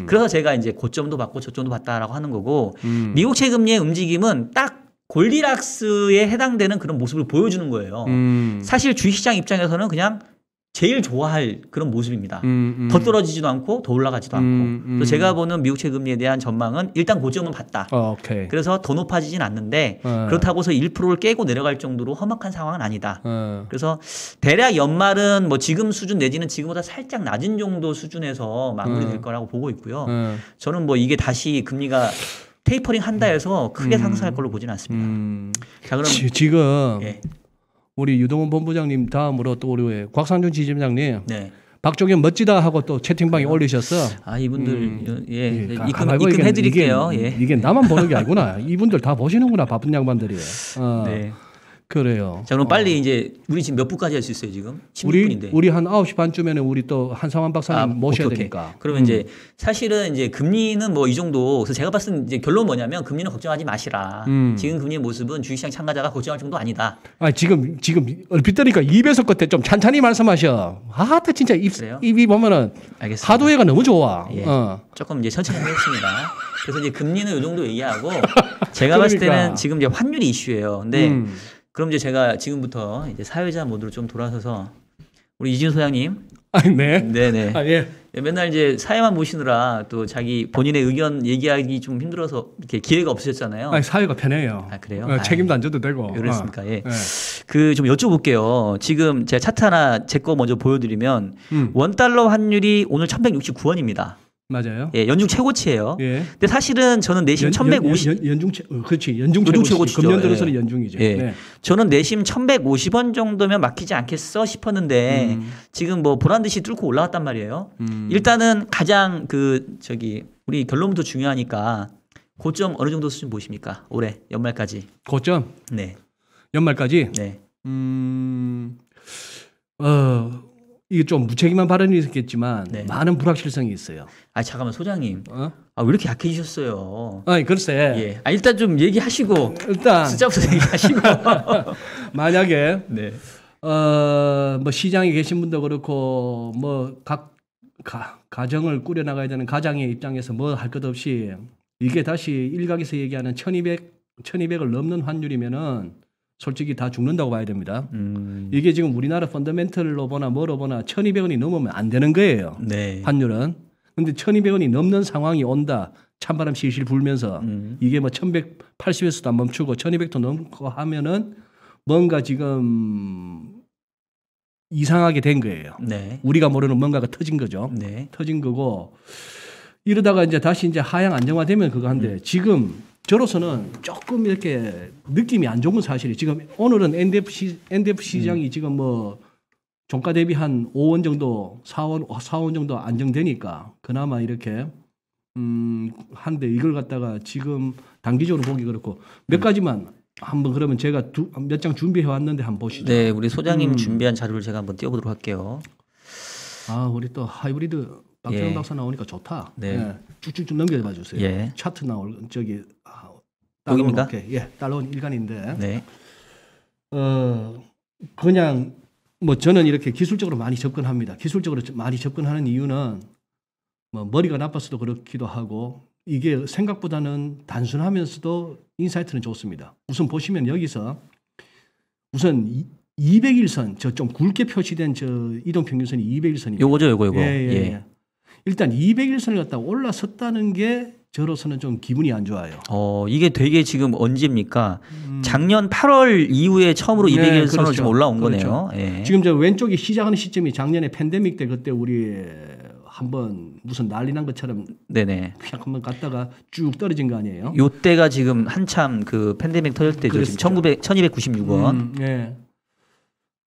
그래서 제가 이제 고점도 받고 저점도 받다라고 하는 거고 미국채 금리의 움직임은 딱 골디락스에 해당되는 그런 모습을 보여주는 거예요. 사실 주식시장 입장에서는 그냥 제일 좋아할 그런 모습입니다. 더 떨어지지도 않고 더 올라가지도 않고. 그래서 제가 보는 미국채 금리에 대한 전망은 일단 고점은 봤다. 오케이. 그래서 더 높아지진 않는데 그렇다고 해서 1%를 깨고 내려갈 정도로 험악한 상황은 아니다. 그래서 대략 연말은 뭐 지금 수준 내지는 지금보다 살짝 낮은 정도 수준에서 마무리될 거라고 보고 있고요. 저는 뭐 이게 다시 금리가 테이퍼링 한다 해서 크게 상승할 걸로 보지는 않습니다. 자, 그럼 지금 예. 우리 유동훈 본부장님 다음으로 또 우리 곽상준 지점장님 네. 박종현 멋지다 하고 또 채팅방에 올리셨어. 아 이분들 예, 입금해드릴게요. 이게 나만 보는 게 아니구나. 이분들 다 보시는구나. 바쁜 양반들이. 네. 그래요. 자 그럼 빨리 이제 우리 지금 몇 분까지 할 수 있어요 지금? 16분인데. 우리 한 9시 반쯤에는 우리 또 한상환 박사님 모셔야 오케이. 되니까. 그러면 이제 사실은 이제 금리는 뭐 이 정도. 그래서 제가 봤을 때 이제 결론 뭐냐면 금리는 걱정하지 마시라. 지금 금리의 모습은 주식시장 참가자가 걱정할 정도 아니다. 아 지금 얼핏 들으니까 입에서 끝에 좀 찬찬히 말씀하셔. 아, 진짜 입이 보면은 알겠습니다. 하도해가 너무 좋아. 예. 조금 이제 천천히 하겠습니다. 그래서 이제 금리는 이 정도 얘기하고 제가 봤을 때는 지금 이제 환율이 이슈예요. 근데 그럼 이제 제가 지금부터 이제 사회자 모드로 좀 돌아서서 우리 이진 소장님. 네. 네네. 예. 맨날 이제 사회만 보시느라 또 자기 본인의 의견 얘기하기 좀 힘들어서 이렇게 기회가 없으셨잖아요. 사회가 편해요. 아 그래요? 책임도 안 져도 되고. 그렇습니까? 예. 그 좀 여쭤볼게요. 지금 제가 차트 하나 제 거 먼저 보여드리면 원달러 환율이 오늘 1,169원입니다. 맞아요. 예, 연중 최고치예요. 예. 근데 사실은 저는 내심 1,150 그렇지. 연중 최고치죠. 금년 들어서는 연중이죠. 예. 네. 저는 내심 1,150원 정도면 막히지 않겠어 싶었는데 지금 뭐 보란 듯이 뚫고 올라왔단 말이에요. 일단은 가장 우리 결론부터 중요하니까 고점 어느 정도 수준 보십니까? 올해 연말까지. 고점? 네. 연말까지? 네. 이게 좀 무책임한 발언이 있었겠지만 네. 많은 불확실성이 있어요. 아 잠깐만 소장님. 아, 왜 이렇게 약해지셨어요? 아니 글쎄. 예. 아 일단 좀 얘기하시고 일단 숫자부터 얘기하시고. 만약에 네. 뭐 시장에 계신 분도 그렇고 뭐 각 가정을 꾸려 나가야 되는 가장의 입장에서 뭐 할 것 없이 이게 다시 일각에서 얘기하는 1200을 넘는 환율이면은 솔직히 다 죽는다고 봐야 됩니다. 이게 지금 우리나라 펀더멘털로 보나 뭐로 보나 1200원이 넘으면 안 되는 거예요. 네. 환율은. 근데 1200원이 넘는 상황이 온다. 찬바람 실실 불면서 이게 뭐 1180에서도 안 멈추고 1200도 넘고 하면은 뭔가 지금 이상하게 된 거예요. 네. 우리가 모르는 뭔가가 터진 거죠. 네. 터진 거고 이러다가 이제 다시 이제 하향 안정화되면 그거 한데 지금 저로서는 조금 이렇게 느낌이 안 좋은 건 사실이에요. 지금 오늘은 NDF 시장이 지금 뭐 종가 대비 한 5원 정도 4원 정도 안정되니까 그나마 이렇게 한데 이걸 갖다가 지금 단기적으로 보기 그렇고 몇 가지만 한번 그러면 제가 몇 장 준비해 왔는데 한번 보시죠. 네, 우리 소장님 준비한 자료를 제가 한번 띄워보도록 할게요. 아, 우리 또 하이브리드 박태원 예. 박사 나오니까 좋다. 네. 예. 쭉쭉쭉 넘겨봐 주세요. 예. 차트 나올 저기 보입니까? 예, 달러원 일간인데. 네. 그냥 뭐 저는 이렇게 기술적으로 많이 접근합니다. 기술적으로 많이 접근하는 이유는 뭐 머리가 나빠서도 그렇기도 하고 이게 생각보다는 단순하면서도 인사이트는 좋습니다. 우선 보시면 여기서 우선 200일선 저 좀 굵게 표시된 저 이동평균선이 200일선입니다. 요거죠, 요거. 예. 일단 200일선을 갖다 올라섰다는 게 저로서는 좀 기분이 안 좋아요. 이게 되게 지금 언제입니까? 작년 8월 이후에 처음으로 200일 선으로 지금 올라온 거네요. 예. 지금 저 왼쪽이 시작하는 시점이 작년에 팬데믹 때 그때 우리 한번 무슨 난리 난 것처럼 네네. 그냥 한번 갔다가 쭉 떨어진 거 아니에요? 요때가 지금 한참 그 팬데믹 터질 때죠. 지금 1296원. 예.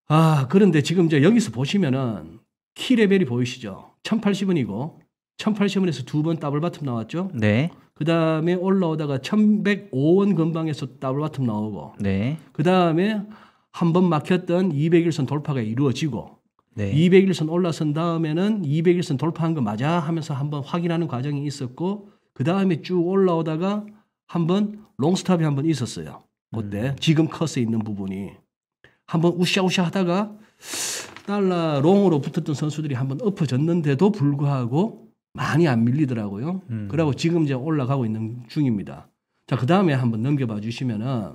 아, 그런데 지금 이제 여기서 보시면은 키 레벨이 보이시죠? 1080원이고 1080원에서 두 번 더블 바텀 나왔죠? 네. 그다음에 올라오다가 1105원 근방에서 더블 바텀 나오고 네. 그다음에 한 번 막혔던 200일선 돌파가 이루어지고 네. 200일선 올라선 다음에는 200일선 돌파한 거 맞아 하면서 한번 확인하는 과정이 있었고 그다음에 쭉 올라오다가 한번 롱스탑이 한번 있었어요. 그때 지금 커서 있는 부분이 한번 우샤우샤 하다가 달러 롱으로 붙었던 선수들이 한번 엎어졌는데도 불구하고 많이 안 밀리더라고요. 그리고 지금 이제 올라가고 있는 중입니다. 자, 그 다음에 한번 넘겨봐 주시면은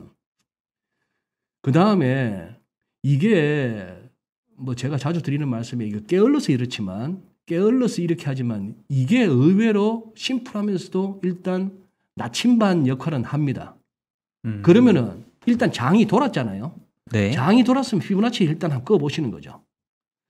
그 다음에 이게 뭐 제가 자주 드리는 말씀이 이거 게을러서 이렇지만 게을러서 이렇게 하지만 이게 의외로 심플하면서도 일단 나침반 역할은 합니다. 그러면은 일단 장이 돌았잖아요. 네. 장이 돌았으면 피보나치 일단 한번 꺼 보시는 거죠.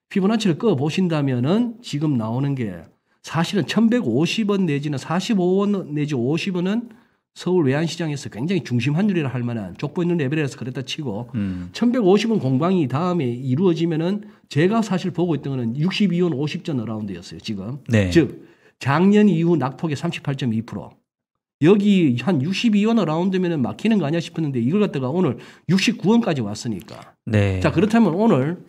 피보나치를 꺼 보신다면은 지금 나오는 게 사실은 1150원 내지는 45원 내지 50원은 서울 외환시장에서 굉장히 중심 환율이라 할 만한 족보 있는 레벨에서 그랬다 치고 1150원 공방이 다음에 이루어지면은 제가 사실 보고 있던 거는 62원 50전 어라운드였어요. 지금. 네. 즉 작년 이후 낙폭의 38.2%. 여기 한 62원 어라운드면은 막히는 거 아니야 싶었는데 이걸 갖다가 오늘 69원까지 왔으니까. 네. 자, 그렇다면 오늘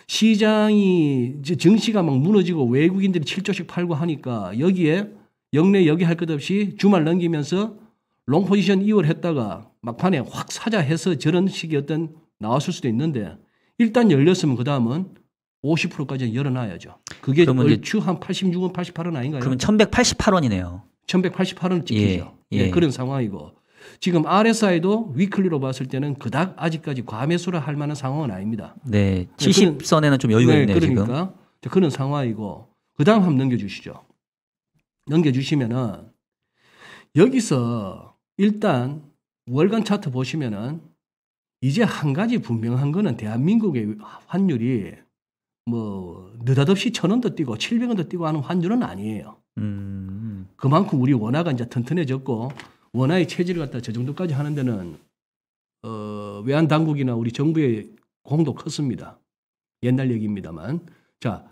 시장이 이제 증시가 막 무너지고 외국인들이 7조씩 팔고 하니까 여기에 영내 여기 할 것 없이 주말 넘기면서 롱 포지션 2월 했다가 막판에 확 사자 해서 저런 식의 어떤 나왔을 수도 있는데 일단 열렸으면 그 다음은 50%까지 열어놔야죠. 그게 얼추 한 86원, 88원 아닌가요? 그러면 1188원이네요. 1188원 찍히죠. 예, 그런 상황이고 지금 RSI도 위클리로 봤을 때는 그닥 아직까지 과매수를 할 만한 상황은 아닙니다. 네, 70선에는 좀 여유가 있네요. 그러니까 지금. 그런 상황이고 그다음 한번 넘겨주시죠. 넘겨주시면은 여기서 일단 월간 차트 보시면은 이제 한 가지 분명한 거는 대한민국의 환율이 뭐 느닷없이 1,000원도 뛰고 700원도 뛰고 하는 환율은 아니에요. 그만큼 우리 원화가 이제 튼튼해졌고 원화의 체질을 갖다 저 정도까지 하는 데는 외환 당국이나 우리 정부의 공도 컸습니다. 옛날 얘기입니다만. 자,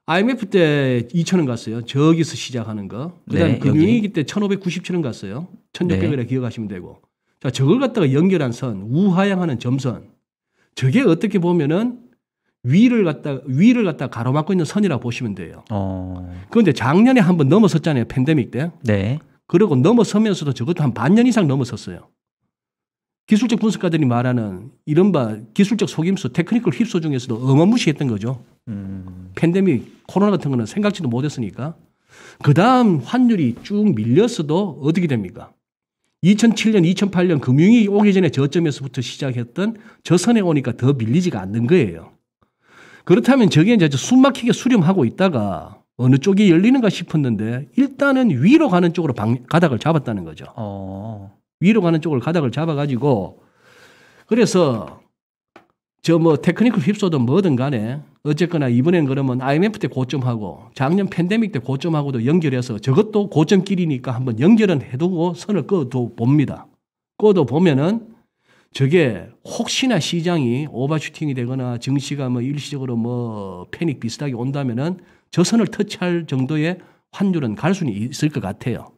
IMF 때 2,000원 갔어요. 저기서 시작하는 거. 그다음에 네, 금융위기 때 1,597원 갔어요. 1,600원에 네. 기억하시면 되고. 자, 저걸 갖다가 연결한 선, 우하향하는 점선. 저게 어떻게 보면은 위를 갖다 가로막고 있는 선이라고 보시면 돼요. 그런데 작년에 한번 넘어섰잖아요. 팬데믹 때. 네. 그리고 넘어서면서도 적어도 한 반년 이상 넘어섰어요. 기술적 분석가들이 말하는 이른바 기술적 속임수, 테크니컬 휩소 중에서도 어마무시했던 거죠. 팬데믹, 코로나 같은 거는 생각지도 못했으니까. 그다음 환율이 쭉 밀렸어도 어떻게 됩니까? 2007년, 2008년 금융위 오기 전에 저점에서부터 시작했던 저선에 오니까 더 밀리지가 않는 거예요. 그렇다면 저게 이제 숨막히게 수렴하고 있다가 어느 쪽이 열리는가 싶었는데 일단은 위로 가는 쪽으로 가닥을 잡았다는 거죠. 위로 가는 쪽을 가닥을 잡아가지고 그래서 저 뭐 테크니컬 휩소든 뭐든 간에 어쨌거나 이번엔 그러면 IMF 때 고점하고 작년 팬데믹 때 고점하고도 연결해서 저것도 고점길이니까 한번 연결은 해두고 선을 꺼도 봅니다. 꺼도 보면은 저게 혹시나 시장이 오버슈팅이 되거나 증시가 뭐 일시적으로 뭐 패닉 비슷하게 온다면은 저 선을 터치할 정도의 환율은 갈 수는 있을 것 같아요.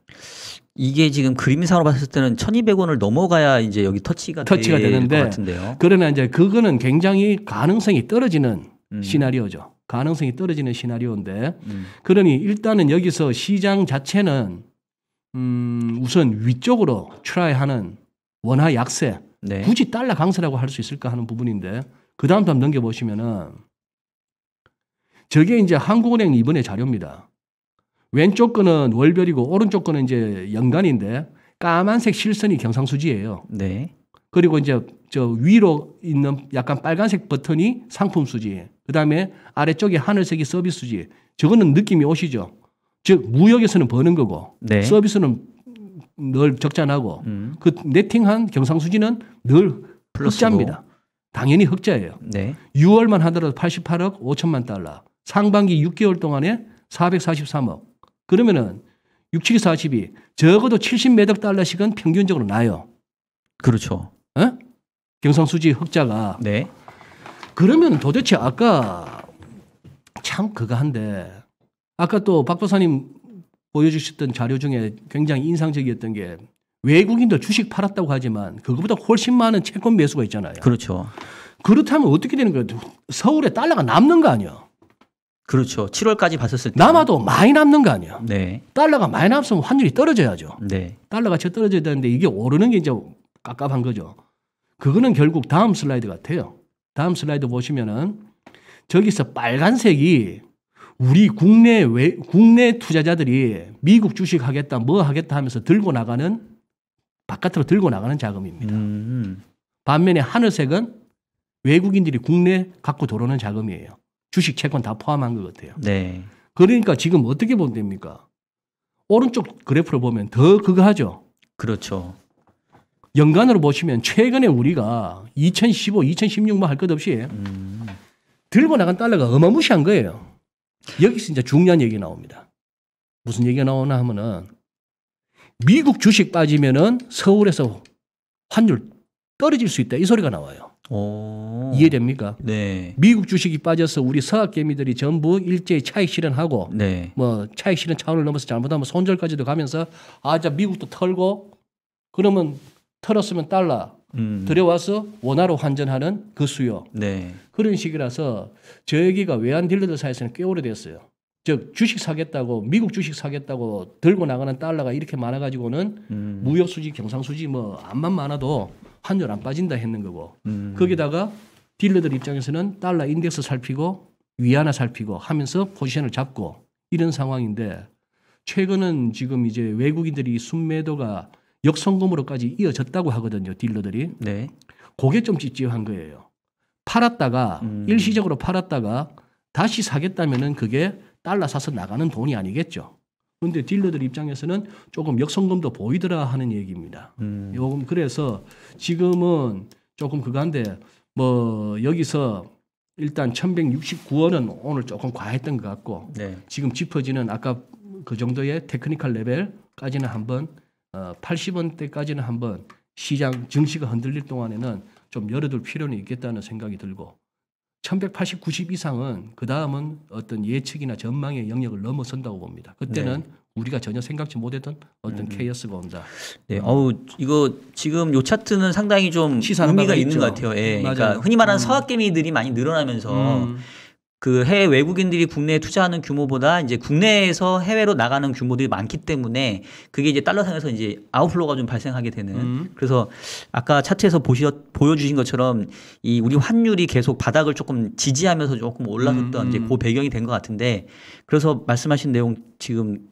이게 지금 그림상으로 봤을 때는 1,200원을 넘어가야 이제 여기 터치가 되는데 것 같은데요. 그러나 이제 그거는 굉장히 가능성이 떨어지는 시나리오죠. 가능성이 떨어지는 시나리오인데 그러니 일단은 여기서 시장 자체는 우선 위쪽으로 트라이하는 원화 약세 네. 굳이 달러 강세라고 할 수 있을까 하는 부분인데 그 다음도 한번 넘겨보시면은 저게 이제 한국은행 이번에 자료입니다. 왼쪽 거는 월별이고 오른쪽 거는 이제 연간인데 까만색 실선이 경상수지예요. 네. 그리고 이제 저 위로 있는 약간 빨간색 버튼이 상품 수지. 그다음에 아래쪽에 하늘색이 서비스 수지. 저거는 느낌이 오시죠. 즉 무역에서는 버는 거고 네. 서비스는 늘 적자나고 그 네팅한 경상수지는 늘 흑자입니다. 당연히 흑자예요. 네. 6월만 하더라도 88억 5천만 달러. 상반기 6개월 동안에 443억. 그러면은 6, 7, 42 적어도 70몇 억 달러씩은 평균적으로 나요. 그렇죠. 어? 경상수지 흑자가. 네. 그러면 도대체 아까 참 그거 한데 아까 또 박 박사님 보여주셨던 자료 중에 굉장히 인상적이었던 게 외국인도 주식 팔았다고 하지만 그거보다 훨씬 많은 채권 매수가 있잖아요. 그렇죠. 그렇다면 어떻게 되는 거예요? 서울에 달러가 남는 거 아니야? 그렇죠. 7월까지 봤었을 때 남아도 많이 남는 거 아니야? 네. 달러가 많이 남으면 환율이 떨어져야죠. 네. 달러가 떨어져야 되는데 이게 오르는 게 이제 깝깝한 거죠. 그거는 결국 다음 슬라이드 같아요. 다음 슬라이드 보시면은 저기서 빨간색이 우리 국내 투자자들이 미국 주식 하겠다 뭐 하겠다 하면서 들고 나가는 바깥으로 들고 나가는 자금입니다. 반면에 하늘색은 외국인들이 국내 갖고 들어오는 자금이에요. 주식 채권 다 포함한 것 같아요. 네. 그러니까 지금 어떻게 보면 됩니까? 오른쪽 그래프를 보면 더 그거 하죠. 그렇죠. 연간으로 보시면 최근에 우리가 2015, 2016만 할 것 없이 들고 나간 달러가 어마무시한 거예요. 여기서 이제 중요한 얘기 나옵니다. 무슨 얘기가 나오나 하면은 미국 주식 빠지면은 서울에서 환율 떨어질 수 있다 이 소리가 나와요. 이해됩니까? 네. 미국 주식이 빠져서 우리 서학개미들이 전부 일제히 차익 실현하고 네. 뭐 차익 실현 차원을 넘어서 잘못하면 손절까지도 가면서 아, 자 미국도 털고 그러면 털었으면 달러 들여와서 원화로 환전하는 그 수요. 네. 그런 식이라서 저기가 외환 딜러들 사이에서는 꽤 오래됐어요. 즉 주식 사겠다고 미국 주식 사겠다고 들고 나가는 달러가 이렇게 많아가지고는 무역 수지, 경상 수지 뭐 암만 많아도 환율 안 빠진다 했는 거고 거기다가 딜러들 입장에서는 달러 인덱스 살피고 위안화 살피고 하면서 포지션을 잡고 이런 상황인데 최근은 지금 이제 외국인들이 순매도가 역성금으로까지 이어졌다고 하거든요. 딜러들이. 네. 그게 좀 찝찝한 거예요. 팔았다가 일시적으로 팔았다가 다시 사겠다면은 그게 달러 사서 나가는 돈이 아니겠죠. 그런데 딜러들 입장에서는 조금 역성금도 보이더라 하는 얘기입니다. 요금 그래서 지금은 조금 그간데 뭐 여기서 일단 1169원은 오늘 조금 과했던 것 같고 네. 지금 짚어지는 아까 그 정도의 테크니컬 레벨까지는 한번 80원대까지는 한번 시장 증시가 흔들릴 동안에는 좀 열어둘 필요는 있겠다는 생각이 들고 1180, 90 이상은 그 다음은 어떤 예측이나 전망의 영역을 넘어선다고 봅니다. 그때는 우리가 전혀 생각지 못했던 어떤 케이어스가 온다. 네, 이거 지금 요 차트는 상당히 좀 시사하는 의미가 바가 있는 있죠. 것 같아요. 예, 맞아요. 그러니까 흔히 말하는 서학개미들이 많이 늘어나면서 그 해외 외국인들이 국내에 투자하는 규모보다 이제 국내에서 해외로 나가는 규모들이 많기 때문에 그게 이제 달러상에서 이제 아웃플로우가 좀 발생하게 되는. 그래서 아까 차트에서 보여주신 것처럼 이 우리 환율이 계속 바닥을 조금 지지하면서 조금 올라섰던 이제 그 배경이 된 것 같은데, 그래서 말씀하신 내용 지금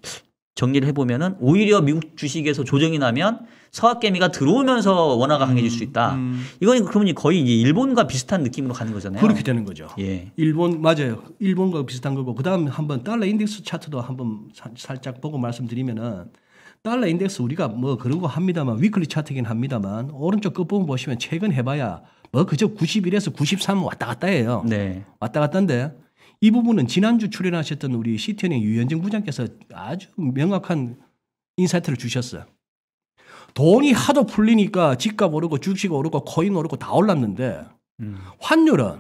정리를 해보면은 오히려 미국 주식에서 조정이 나면 서학개미가 들어오면서 원화가 강해질 수 있다. 이건 그러면 거의 이제 일본과 비슷한 느낌으로 가는 거잖아요. 그렇게 되는 거죠. 예. 일본 맞아요. 일본과 비슷한 거고 그다음 한번 달러 인덱스 차트도 한번 살짝 보고 말씀드리면은 달러 인덱스 우리가 뭐 그런 거 합니다만 위클리 차트긴 합니다만 오른쪽 끝부분 보시면 최근 해봐야 뭐 그저 91에서 93 왔다 갔다 해요. 네. 왔다 갔다인데 이 부분은 지난주 출연하셨던 우리 시티은행 유현정 부장께서 아주 명확한 인사이트를 주셨어요. 돈이 하도 풀리니까 집값 오르고 주식 오르고 코인 오르고 다 올랐는데 환율은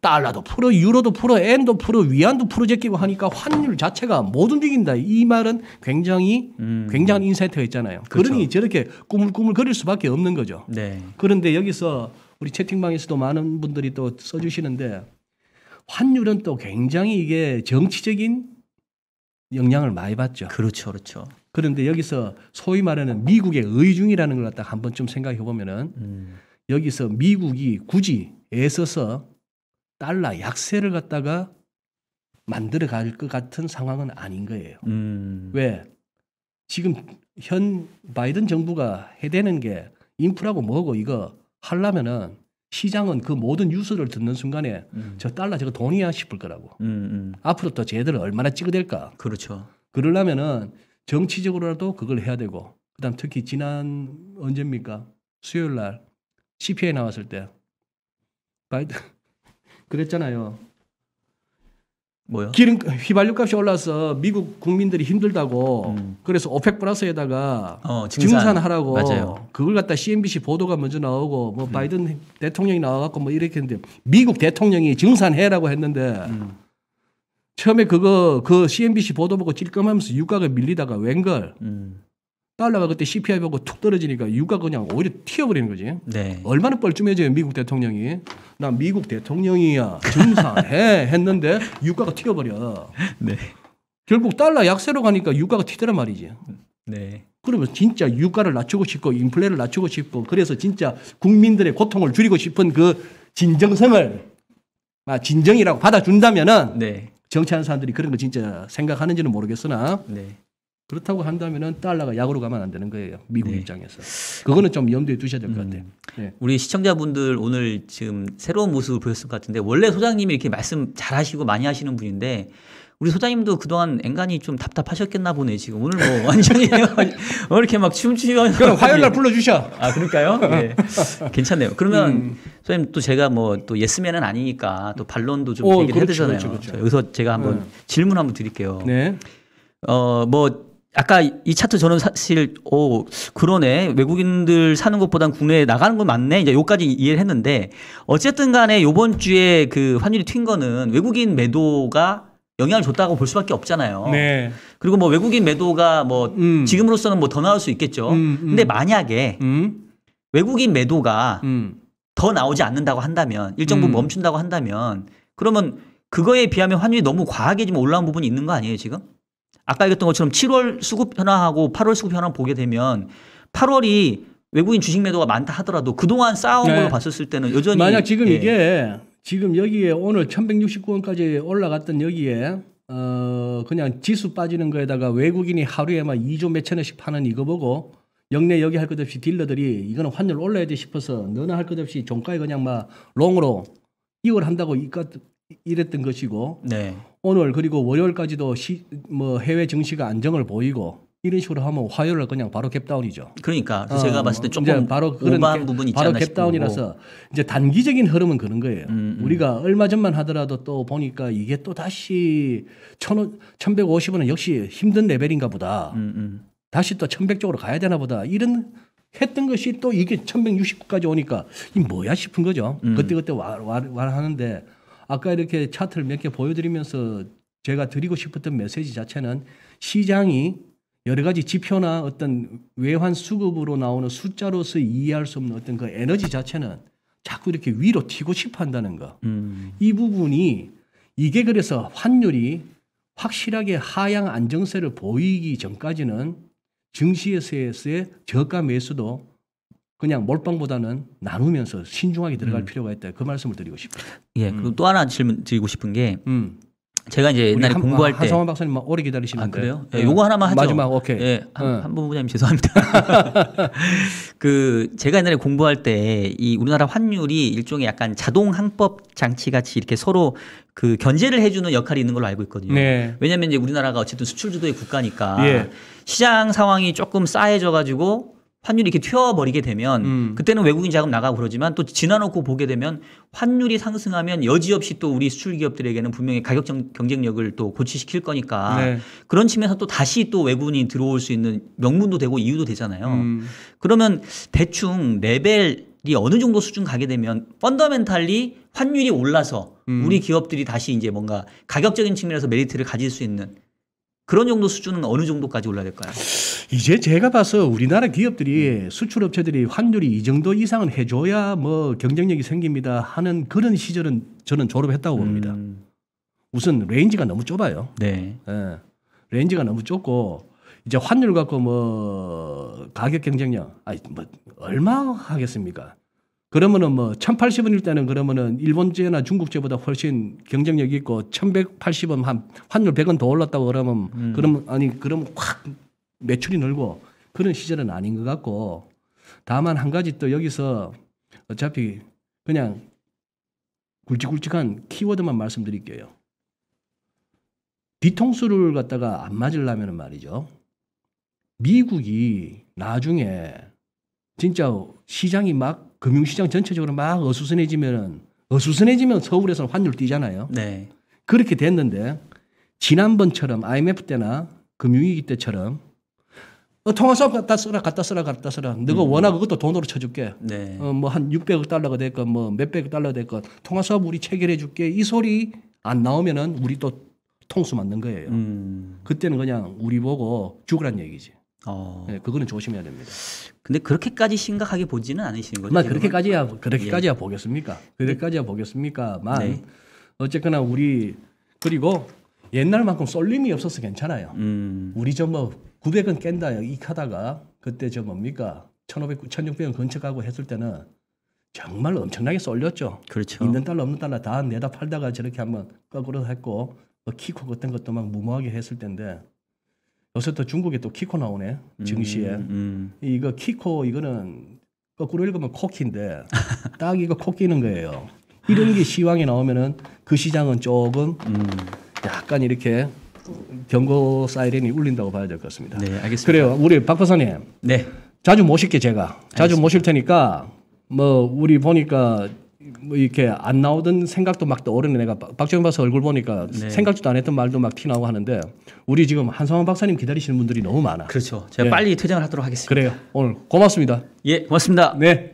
달러도 풀어 유로도 풀어 엔도 풀어 위안도 풀어 제끼고 하니까 환율 자체가 못 움직인다. 이 말은 굉장한 인사이트가 있잖아요. 그렇죠. 그러니 저렇게 꾸물꾸물 거릴 수밖에 없는 거죠. 네. 그런데 여기서 우리 채팅방에서도 많은 분들이 또 써주시는데 환율은 또 굉장히 이게 정치적인 영향을 많이 받죠. 그렇죠, 그렇죠. 그런데 여기서 소위 말하는 미국의 의중이라는 걸 갖다가 한번 좀 생각해 보면은 여기서 미국이 굳이 애써서 달러 약세를 갖다가 만들어 갈 것 같은 상황은 아닌 거예요. 왜? 지금 현 바이든 정부가 해대는 게 인프라고 뭐고 이거 하려면은 시장은 그 모든 뉴스를 듣는 순간에 저 달러 저거 돈이야 싶을 거라고. 앞으로 또 쟤들을 얼마나 찍어댈까. 그렇죠. 그러려면은 정치적으로라도 그걸 해야 되고 그다음 특히 지난 언제입니까? 수요일 날 CPI 나왔을 때 바이든 그랬잖아요. 뭐요? 기름 휘발유 값이 올라서 미국 국민들이 힘들다고 그래서 오펙 플러스에다가 증산하라고 맞아요. 그걸 갖다 CNBC 보도가 먼저 나오고 뭐 바이든 대통령이 나와갖고 뭐 이렇게 했는데 미국 대통령이 증산해라고 했는데 처음에 그 CNBC 보도 보고 찔끔하면서 유가가 밀리다가 웬걸 달러가 그때 CPI 보고 툭 떨어지니까 유가가 그냥 오히려 튀어버리는 거지. 네. 얼마나 뻘쭘해져요 미국 대통령이. 나 미국 대통령이야 증산해 했는데 유가가 튀어버려. 네. 결국 달러 약세로 가니까 유가가 튀더란 말이지. 네. 그러면 진짜 유가를 낮추고 싶고 인플레를 낮추고 싶고 그래서 진짜 국민들의 고통을 줄이고 싶은 그 진정성을 진정이라고 받아준다면은 네. 정치하는 사람들이 그런 거 진짜 생각하는지는 모르겠으나 네. 그렇다고 한다면은 달러가 약으로 가면 안 되는 거예요. 미국 네. 입장에서. 그거는 좀 염두에 두셔야 될 것 같아요. 네. 우리 시청자분들 오늘 지금 새로운 모습을 보셨을 것 같은데 원래 소장님이 이렇게 말씀 잘하시고 많이 하시는 분인데 우리 소장님도 그동안 앵간히 좀 답답하셨겠나 보네. 지금 오늘 뭐 완전히 이렇게 막 춤추면서 그럼 화요일 날 불러주셔. 아 그럴까요? 네. 괜찮네요. 그러면 소장님 또 제가 뭐 또 예스맨은 아니니까 또 반론도 좀 얘기를 해야 되잖아요. 그렇죠. 여기서 제가 한번 질문 한번 드릴게요. 네. 뭐 아까 이 차트 저는 사실 그러네 외국인들 사는 것보단 국내에 나가는 건 맞네 이제 요까지 이해를 했는데 어쨌든 간에 요번 주에 그 환율이 튄 거는 외국인 매도가 영향을 줬다고 볼 수밖에 없잖아요. 네. 그리고 뭐 외국인 매도가 뭐 지금으로서는 뭐 더 나올 수 있겠죠. 근데 만약에 외국인 매도가 더 나오지 않는다고 한다면 일정 부분 멈춘다고 한다면 그러면 그거에 비하면 환율이 너무 과하게 좀 올라온 부분이 있는 거 아니에요 지금? 아까 얘기했던 것처럼 7월 수급 현황하고 8월 수급 현황 보게 되면 8월이 외국인 주식 매도가 많다 하더라도 그동안 쌓아온 걸로 봤었을 때는 여전히 만약 지금 이게 지금 여기에 오늘 1169원까지 올라갔던 여기에 그냥 지수 빠지는 거에다가 외국인이 하루에 막 2조 몇천 원씩 파는 이거 보고 영내 여기 할 것 없이 딜러들이 이거는 환율 올라야 돼 싶어서 너나 할 것 없이 종가에 그냥 막 롱으로 이걸 한다고 이랬던 것이고 네. 오늘 그리고 월요일까지도 뭐 해외 증시가 안정을 보이고 이런 식으로 하면 화요일 날 그냥 바로 갭다운이죠. 그러니까 그래서 제가 봤을 때 조금 바로 오버한 부분이 있지 바로 않나 싶고 갭다운이라서 이제 단기적인 흐름은 그런 거예요. 우리가 얼마 전만 하더라도 또 보니까 이게 또 다시 1,150원은 역시 힘든 레벨인가 보다. 다시 또 1,100쪽으로 가야 되나 보다. 이런 했던 것이 또 이게 1,169까지 오니까 이 뭐야 싶은 거죠. 그때 하는데 아까 이렇게 차트를 몇 개 보여드리면서 제가 드리고 싶었던 메시지 자체는 시장이 여러 가지 지표나 어떤 외환 수급으로 나오는 숫자로서 이해할 수 없는 어떤 그 에너지 자체는 자꾸 이렇게 위로 튀고 싶어 한다는 거. 이 부분이 이게 그래서 환율이 확실하게 하향 안정세를 보이기 전까지는 증시에서의 저가 매수도 그냥 몰빵보다는 나누면서 신중하게 들어갈 필요가 있다. 그 말씀을 드리고 싶어요. 예, 그리고 또 하나 질문 드리고 싶은 게 제가 이제 옛날에 공부할 때 한성환 박사님 오래 기다리시는데. 그래요? 예, 요거 하나만 하죠. 마지막 오케이. 예, 한 부부장님 죄송합니다. 그 제가 옛날에 공부할 때 이 우리나라 환율이 일종의 약간 자동 항법 장치 같이 이렇게 서로 그 견제를 해주는 역할이 있는 걸로 알고 있거든요. 네. 왜냐하면 이제 우리나라가 어쨌든 수출 주도의 국가니까 예. 시장 상황이 조금 싸해져 가지고 환율이 이렇게 튀어버리게 되면 그때는 외국인 자금 나가고 그러지만 또 지나놓고 보게 되면 환율이 상승하면 여지없이 또 우리 수출 기업들에게는 분명히 가격 경쟁력을 또 고취시킬 거니까 네. 그런 측면에서 또 다시 또 외국인이 들어올 수 있는 명분도 되고 이유도 되잖아요. 그러면 대충 레벨이 어느 정도 수준 가게 되면 펀더멘탈리 환율이 올라서 우리 기업들이 다시 이제 뭔가 가격적인 측면에서 메리트를 가질 수 있는 그런 정도 수준은 어느 정도까지 올라야 될까요? 이제 제가 봐서 우리나라 기업들이 수출업체들이 환율이 이 정도 이상은 해줘야 뭐 경쟁력이 생깁니다 하는 그런 시절은 저는 졸업했다고 봅니다. 우선 레인지가 너무 좁아요. 네. 예. 레인지가 너무 좁고 이제 환율 갖고 뭐 가격 경쟁력 아니 뭐 얼마 하겠습니까? 그러면은 뭐 1,080원일 때는 그러면은 일본제나 중국제보다 훨씬 경쟁력이 있고 1,180원 한 환율 100원 더 올랐다고 그러면 그러면 확 매출이 늘고 그런 시절은 아닌 것 같고 다만 한 가지 또 여기서 어차피 그냥 굵직굵직한 키워드만 말씀드릴게요. 뒤통수를 갖다가 안 맞으려면 말이죠. 미국이 나중에 진짜 시장이 막 금융시장 전체적으로 막 어수선해지면 서울에서는 환율 뛰잖아요. 네. 그렇게 됐는데 지난번처럼 IMF 때나 금융위기 때처럼 통화수업 갖다 써라. 너가 워낙 그것도 돈으로 쳐줄게. 네. 뭐 한 600억 달러가 됐건 뭐 몇백억 달러가 됐건 통화수업 우리 체결해 줄게. 이 소리 안 나오면은 우리 또 통수 맞는 거예요. 그때는 그냥 우리 보고 죽으란 얘기지. 네, 그거는 조심해야 됩니다. 근데 그렇게까지 심각하게 보지는 않으시는 거죠? 그렇게까지야 보겠습니까? 그렇게까지야 보겠습니까만 네. 어쨌거나 우리 그리고 옛날만큼 쏠림이 없어서 괜찮아요. 우리 저 뭐 900원 깬다 익하다가 그때 저 뭡니까 1,500, 1,600원 근처가고 했을 때는 정말 엄청나게 쏠렸죠. 그렇죠. 있는 달러 없는 달러 다 내다 팔다가 저렇게 한번 거꾸로 했고 키코 같은 것도 막 무모하게 했을 텐데 요새 또 중국에 또 키코 나오네 증시에 이거 키코 이거는 거꾸로 읽으면 코키인데 딱 이거 코 끼는 거예요. 이런 게 시황이 나오면은 그 시장은 조금 약간 이렇게 경고 사이렌이 울린다고 봐야 될 것 같습니다. 네, 알겠습니다. 그래요, 우리 박 박사님. 네. 자주 모실게 제가. 자주 모실 테니까 뭐 우리 보니까 뭐 이렇게 안 나오던 생각도 막 떠오르네. 내가 박정희 박사 얼굴 보니까 네. 생각지도 안 했던 말도 막 티나고 하는데 우리 지금 한성환 박사님 기다리시는 분들이 너무 많아. 그렇죠. 제가 네. 빨리 퇴장을 하도록 하겠습니다. 그래요. 오늘 고맙습니다. 예, 고맙습니다. 네.